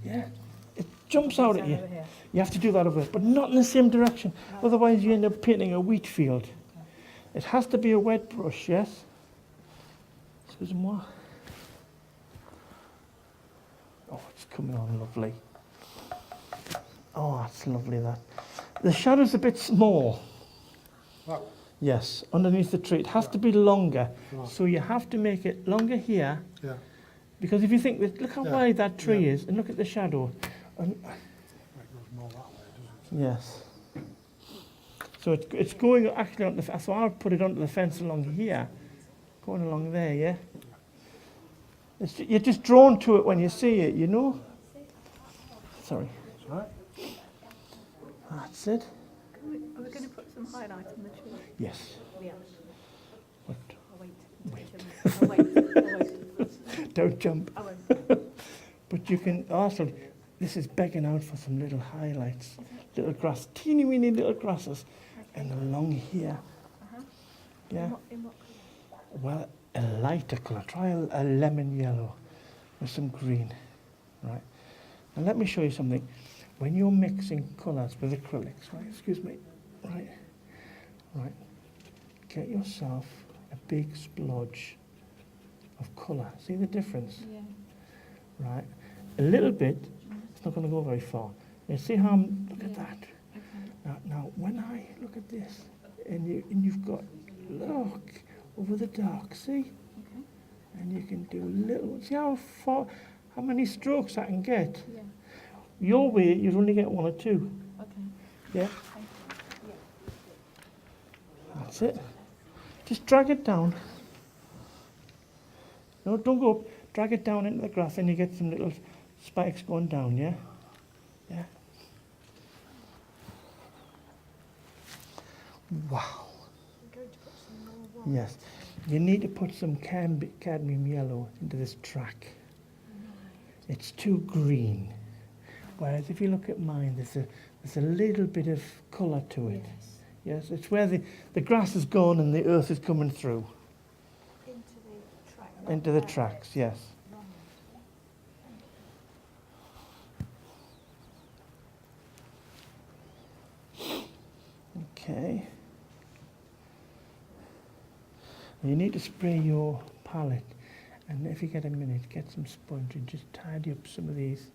Yeah. It jumps out at you. Over here. You have to do that over there, but not in the same direction. Otherwise you end up painting a wheat field. It has to be a wet brush, yes? Excuse-moi. Oh, it's coming on lovely. Oh, that's lovely, that. The shadow's a bit small. Right. Yes, underneath the tree. It has to be longer. Right. So you have to make it longer here. Yeah. Because if you think, that, look how Yeah. wide that tree Yeah. is, and look at the shadow. And, It goes more that way, doesn't it? yes. So it's going actually on the, so I'll put it onto the fence along here. Going along there, yeah? You're just drawn to it when you see it, you know? Sorry. That's right. That's it. Are we going to put some highlight on the tree? Yes. Yeah. But I'll wait. I'll wait. I'll wait. don't jump. I won't. But you can also, this is begging out for some little highlights. Little grass, teeny weeny little grasses. And along here. Yeah. In what colour? Well, a lighter colour. Try a lemon yellow with some green. Right. Now let me show you something. When you're mixing colours with acrylics, right? Excuse me. Right. Right. Get yourself a big splodge of colour. See the difference? Yeah. Right. A little bit. It's not going to go very far. You see how I'm, look at Yeah. that. Okay. Now, when I look at this, and you've got, look, over the dark, see? Okay. And you can do little, see how far, how many strokes I can get? Yeah. Your way, you'd only get one or two. Okay. Yeah? Thank you. Yeah. That's it. Just drag it down. No, don't go up. Drag it down into the grass and you get some little spikes going down, yeah? Yeah. Wow. I'm going to put some more white. Yes. You need to put some cadmium yellow into this track. It's too green. Whereas if you look at mine, there's a little bit of colour to it. Yes. Yes, it's where the grass is gone and the earth is coming through. Into the track. Into the tracks, yes. Okay. You need to spray your palette, and if you get a minute, get some sponge and just tidy up some of these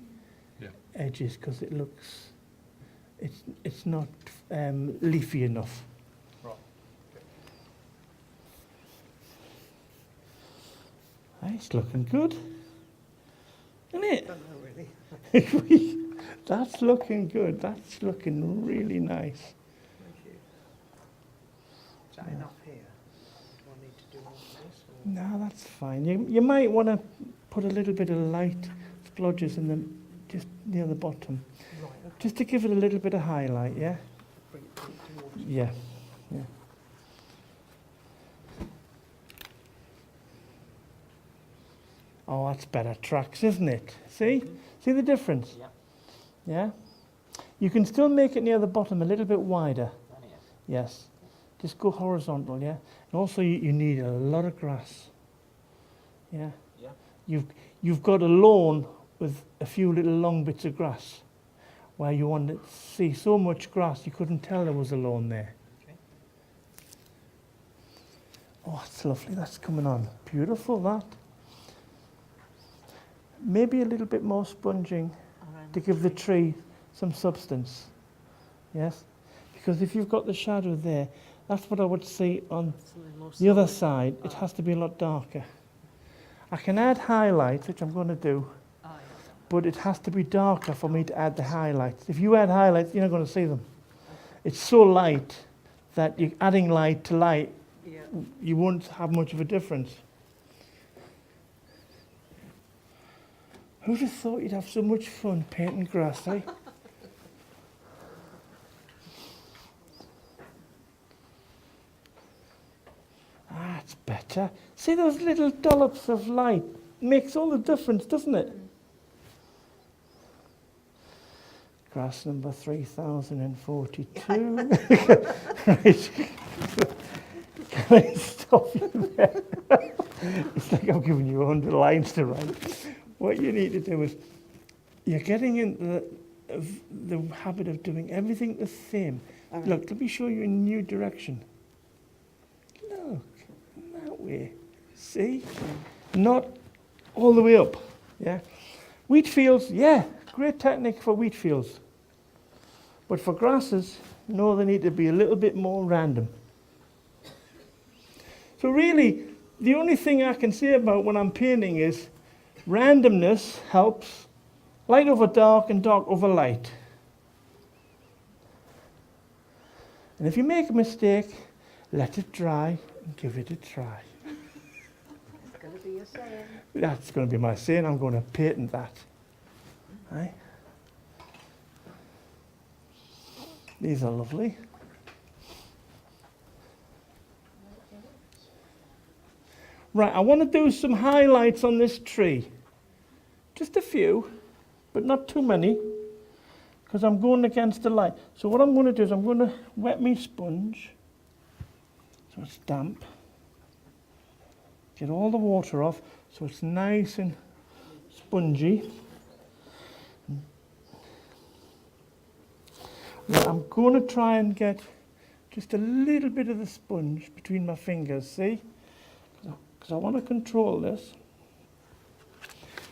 edges because it looks, it's not leafy enough. Right. It's looking good, isn't it? Don't know really. That's looking good. That's looking really nice. Thank you. Is that enough here? Do I need to do all this? Or? No, that's fine. You might want to put a little bit of light splodges in the just near the bottom, Right. Okay. just to give it a little bit of highlight. Yeah. Bring it towards me. Yeah. Yeah. Oh, that's better tracks, isn't it? See? See the difference? Yeah. Yeah? You can still make it near the bottom a little bit wider. Yes. Just go horizontal, yeah? And also you need a lot of grass. Yeah? Yeah. You've got a lawn with a few little long bits of grass where you want to see so much grass you couldn't tell there was a lawn there. Okay. Oh, that's lovely. That's coming on. Beautiful, that. Maybe a little bit more sponging to give the tree some substance. Yes? Because if you've got the shadow there, that's what I would see on the other side. It has to be a lot darker. I can add highlights, which I'm going to do, but it has to be darker for me to add the highlights. If you add highlights, you're not going to see them. It's so light that you're adding light to light, you won't have much of a difference. Who'd have thought you'd have so much fun painting grass, eh? see those little dollops of light? Makes all the difference, doesn't it? Grass number 3042. Right. Can I stop you there? It's like I'm giving you 100 lines to write. What you need to do is, you're getting into the habit of doing everything the same. All Look, let me show you a new direction. Look, that way. See? Not all the way up. Yeah. Wheat fields, yeah, great technique for wheat fields. But for grasses, no, they need to be a little bit more random. So really, the only thing I can say about when I'm painting is randomness helps. Light over dark and dark over light. And if you make a mistake, let it dry and give it a try. It's going to be your saying. That's going to be my saying. I'm going to patent that. Right? These are lovely. Right, I want to do some highlights on this tree. Just a few, but not too many, because I'm going against the light. So what I'm going to do is I'm going to wet my sponge, so it's damp. Get all the water off, so it's nice and spongy. Now I'm going to try and get just a little bit of the sponge between my fingers, see? Because I want to control this.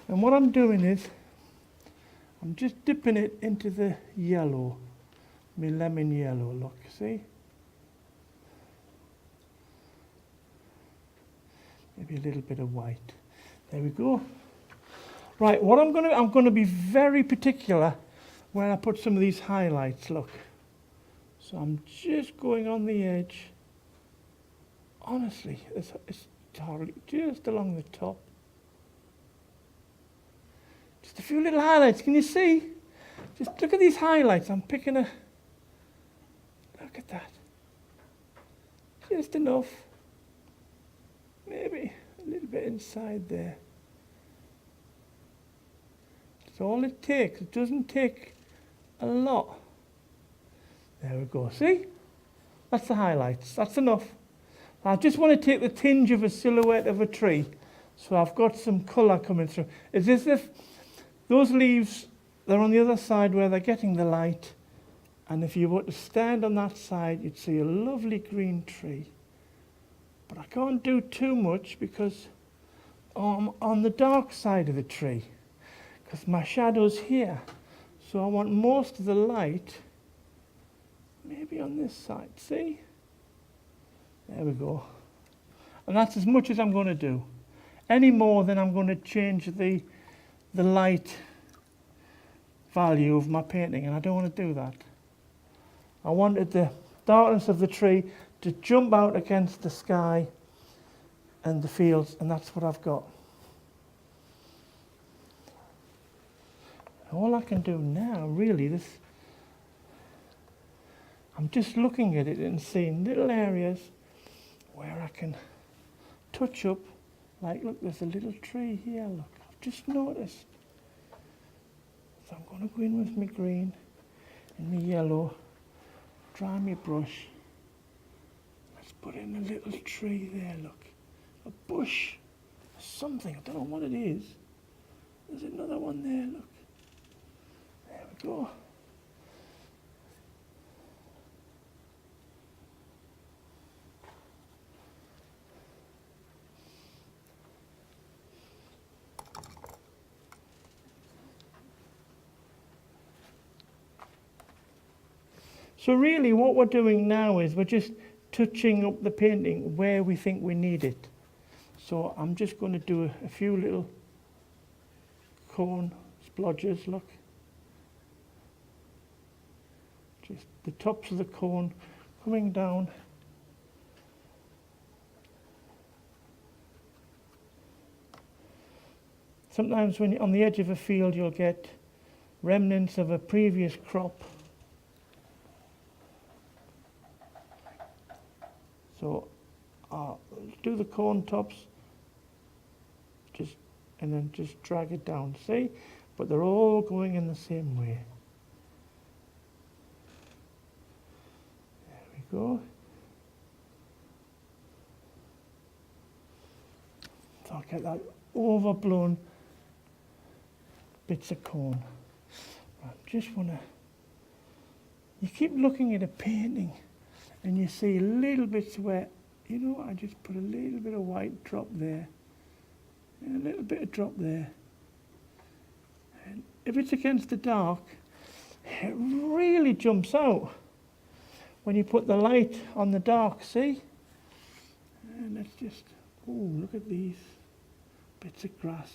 And what I'm doing is, I'm just dipping it into the yellow, my lemon yellow, look, see? Maybe a little bit of white. There we go. Right, what I'm going to be very particular when I put some of these highlights, look. So I'm just going on the edge. Honestly, it's hardly just along the top. Just a few little highlights, can you see? Just look at these highlights. I'm picking a, look at that. Just enough. Maybe a little bit inside there. That's all it takes. It doesn't take a lot. There we go. See? That's the highlights. That's enough. I just want to take the tinge of a silhouette of a tree. So I've got some colour coming through. It's as if those leaves, they're on the other side where they're getting the light. And if you were to stand on that side, you'd see a lovely green tree. But I can't do too much because I'm on the dark side of the tree. Because my shadow's here. So I want most of the light maybe on this side. See? There we go. And that's as much as I'm going to do. Any more, then I'm going to change the light value of my painting, and I don't want to do that. I wanted the darkness of the tree to jump out against the sky and the fields, and that's what I've got. All I can do now, really, I'm just looking at it and seeing little areas where I can touch up. Like, look, there's a little tree here, look. I've just noticed. So I'm going to go in with my green and my yellow, dry my brush. Let's put in a little tree there, look. A bush, something, I don't know what it is. There's another one there, look. There we go. So really what we're doing now is we're just touching up the painting where we think we need it. So I'm just going to do a few little cone splodges, look. Just the tops of the cone coming down. Sometimes when you're on the edge of a field you'll get remnants of a previous crop. So I'll do the cone tops, and then just drag it down, see? But they're all going in the same way. There we go. So I'll get that overblown bits of cone. I just want to, you keep looking at a painting and you see little bits where, you know, I just put a little bit of white drop there, and a little bit of drop there. And if it's against the dark, it really jumps out when you put the light on the dark, see? And it's just, oh, look at these bits of grass.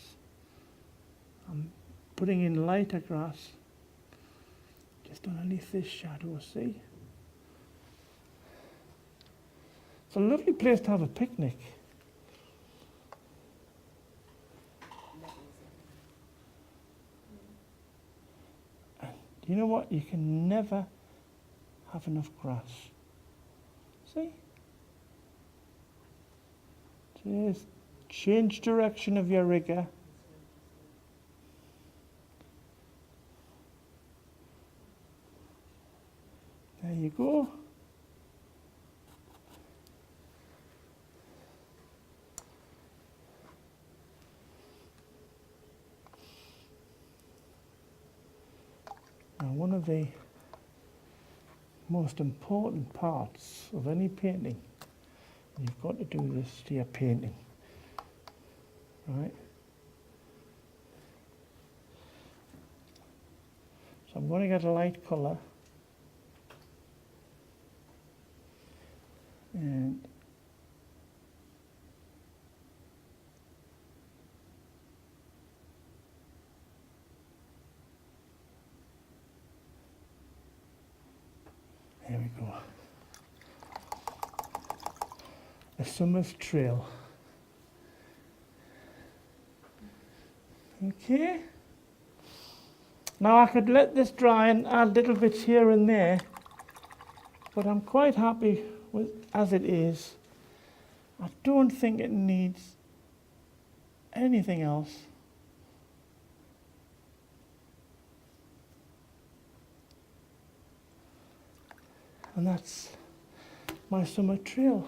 I'm putting in lighter grass just underneath this shadow, see? It's a lovely place to have a picnic. And you know what? You can never have enough grass. See? Just change direction of your rigger. There you go. Now, one of the most important parts of any painting, you've got to do this to your painting, right? So I'm going to get a light colour, and there we go. A summer's trail. Okay. Now I could let this dry and add little bits here and there, but I'm quite happy with as it is. I don't think it needs anything else. And that's my summer trail.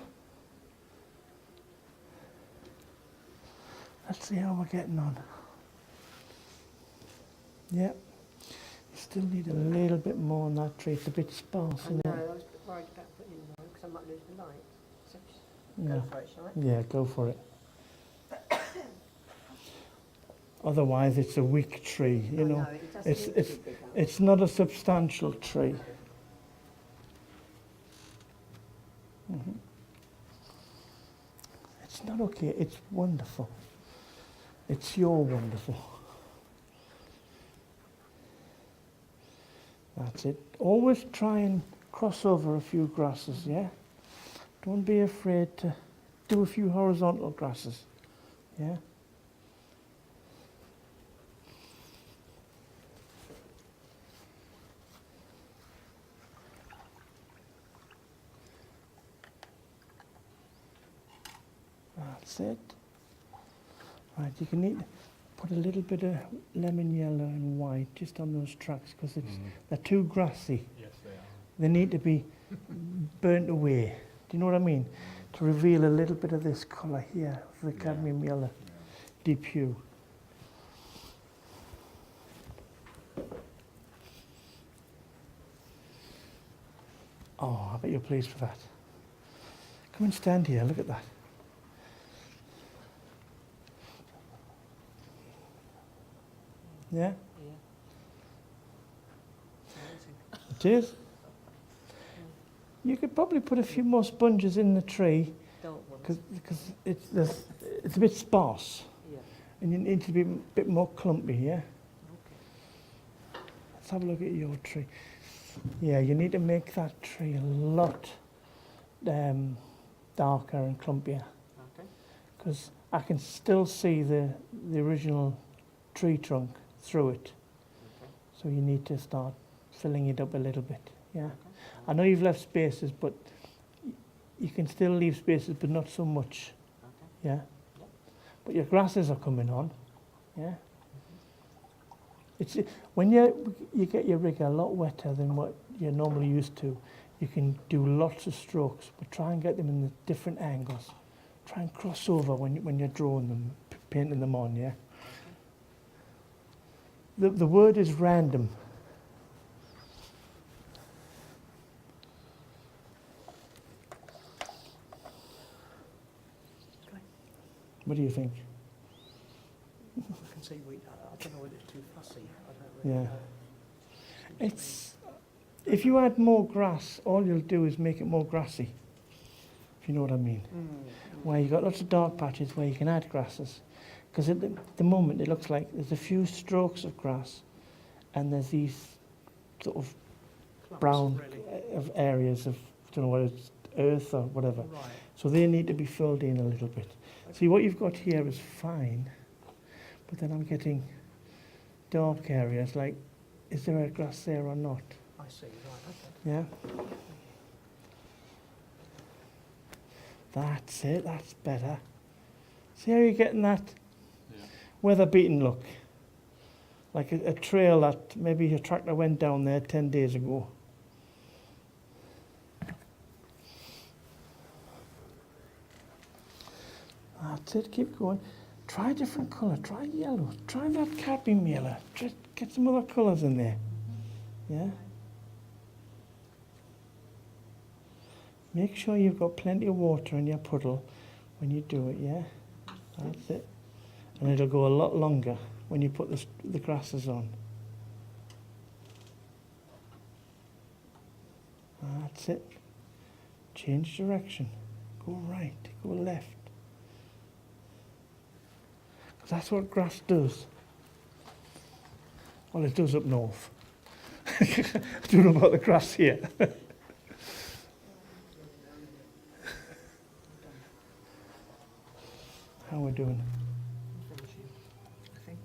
Let's see how we're getting on. Yep. You still need a little bit more on that tree. It's a bit sparse, I isn't know, it? I was worried about putting in more because I might lose the light. So Yeah. go for it, shall I? Yeah, go for it. Otherwise, it's a weak tree, you know. I it doesn't It's need to it's be bigger. it's not a substantial tree. Mhm. It's not okay. It's wonderful. It's your wonderful. That's it. Always try and cross over a few grasses, yeah? Don't be afraid to do a few horizontal grasses, yeah? That's it. Right, you can need put a little bit of lemon yellow and white just on those tracks because they're too grassy. Yes, they are. They need to be burnt away. Do you know what I mean? To reveal a little bit of this colour here, the cadmium yellow, deep hue. Oh, I bet you're pleased with that. Come and stand here, look at that. Yeah, it is. You could probably put a few more sponges in the tree Dark ones. because it's a bit sparse Yeah. and you need to be a bit more clumpy, yeah? Okay. Let's have a look at your tree. Yeah, you need to make that tree a lot darker and clumpier Okay. because I can still see the original tree trunk through it. Okay. So you need to start filling it up a little bit, yeah? Okay. I know you've left spaces, but you can still leave spaces, but not so much. yeah? But your grasses are coming on, yeah? It's when you get your rig a lot wetter than what you're normally used to, you can do lots of strokes, but try and get them in the different angles. Try and cross over when you're drawing them, painting them on, yeah? The word is random. What do you think? I can see I don't know whether it's too fussy. I don't really Yeah. know. It's, if you add more grass, all you'll do is make it more grassy, if you know what I mean. Where you've got lots of dark patches where you can add grasses. Because at the moment it looks like there's a few strokes of grass and there's these sort of Clumps, brown really. of areas of, I don't know whether it's earth or whatever. Right. So they need to be filled in a little bit. See, what you've got here is fine, but then I'm getting dark areas, like, is there a grass there or not? I see. Right. Okay. Yeah? That's it, that's better. See how you're getting that weather-beaten look? Like a trail that maybe a tractor went down there 10 days ago. That's it, keep going. Try a different colour, try yellow, try that cadmium yellow. Just get some other colours in there. Yeah? Make sure you've got plenty of water in your puddle when you do it, yeah? That's it. And it'll go a lot longer when you put the grasses on. That's it. Change direction. Go right, go left. 'Cause that's what grass does. Well, it does up north. I don't know about the grass here. How we doing? Finishing, I think.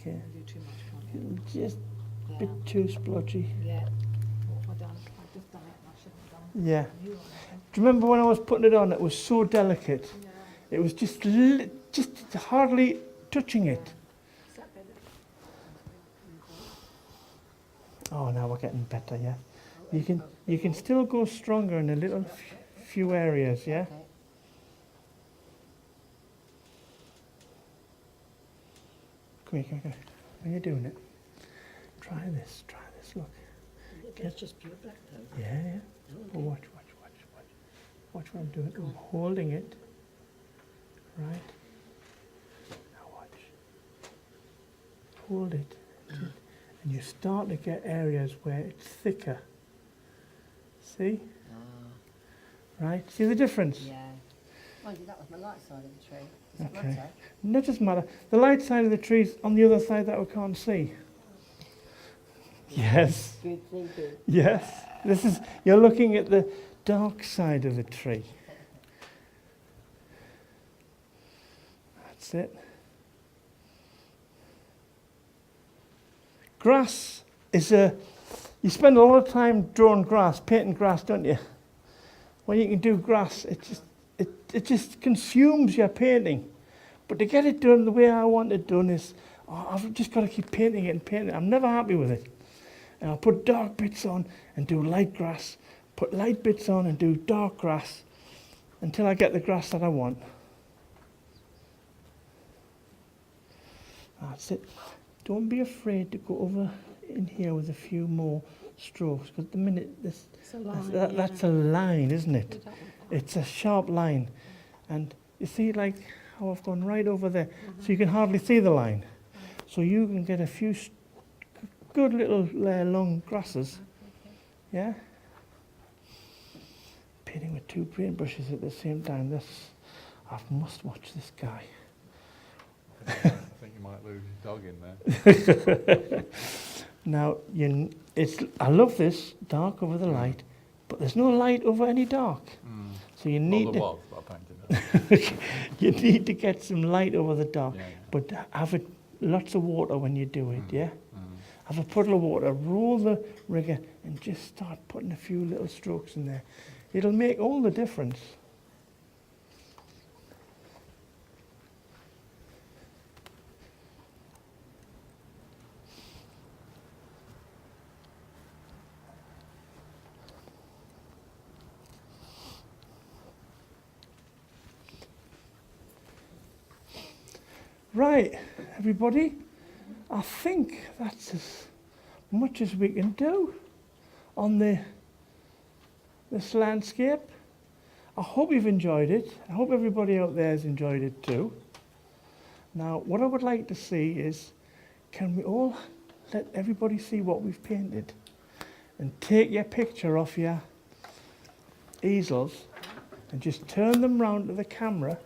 Okay. You do too much, can't you? Just a Yeah. bit too splodgy. Yeah. What have I done? I've just done it and I shouldn't have done Yeah. a new one, I think. Do you remember when I was putting it on? It was so delicate. Yeah. It was just hardly touching it. Is that better? Oh, now we're getting better, yeah. You can still go stronger in a little few areas, yeah. Okay. Come here, come here, come here. When you're doing it, try this, look. That's just pure black though. Yeah, yeah. Oh, watch. Watch what I'm doing. I'm holding it. Right. Now watch. Hold it. And you start to get areas where it's thicker. See? Right? See the difference? Yeah. Mind you, that was my light side of the tree. Does it Okay. matter? No, it doesn't matter. The light side of the tree's on the other side that we can't see. Yes. Good thinking. Yes. You're looking at the dark side of the tree. That's it. Grass is you spend a lot of time drawing grass, painting grass, don't you? When you can do grass, it just consumes your painting. But to get it done the way I want it done is, I've just got to keep painting it and painting it. I'm never happy with it. And I'll put dark bits on and do light grass, put light bits on and do dark grass until I get the grass that I want. That's it. Don't be afraid to go over in here with a few more strokes, because at the minute It's a line. that's a line, isn't We it? don't want that. It's a sharp line. And you see like how I've gone right over there, so you can hardly see the line. So you can get a few good little long grasses. Yeah? Painting with two paintbrushes at the same time. I must watch this guy. I think you might lose your dog in there. Now, I love this, dark over the light, but there's no light over any dark. So you need Well, to, there was, but I painted it. you need to get some light over the dark, Yeah, but have lots of water when you do it, yeah? Mm. Have a puddle of water, roll the rigger, and just start putting a few little strokes in there. It'll make all the difference. Right, everybody, I think that's as much as we can do on this landscape. I hope you've enjoyed it. I hope everybody out there has enjoyed it too. Now, what I would like to see is, can we all let everybody see what we've painted? And take your picture off your easels and just turn them round to the camera,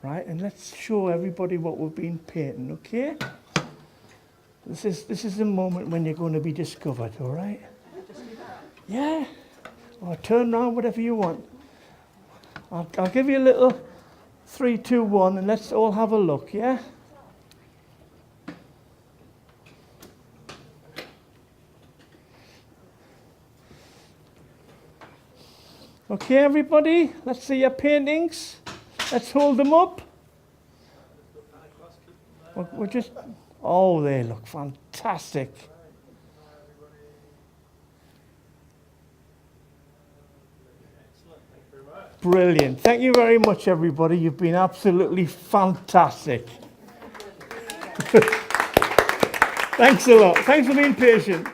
right? And let's show everybody what we've been painting, okay? This is the moment when you're going to be discovered, all right? Yeah. Or turn round, whatever you want. I'll give you a little 3, 2, 1, and let's all have a look, yeah? Okay, everybody, let's see your paintings. Let's hold them up. We're just, oh, they look fantastic. Brilliant. Thank you very much, everybody. You've been absolutely fantastic. Thanks a lot. Thanks for being patient.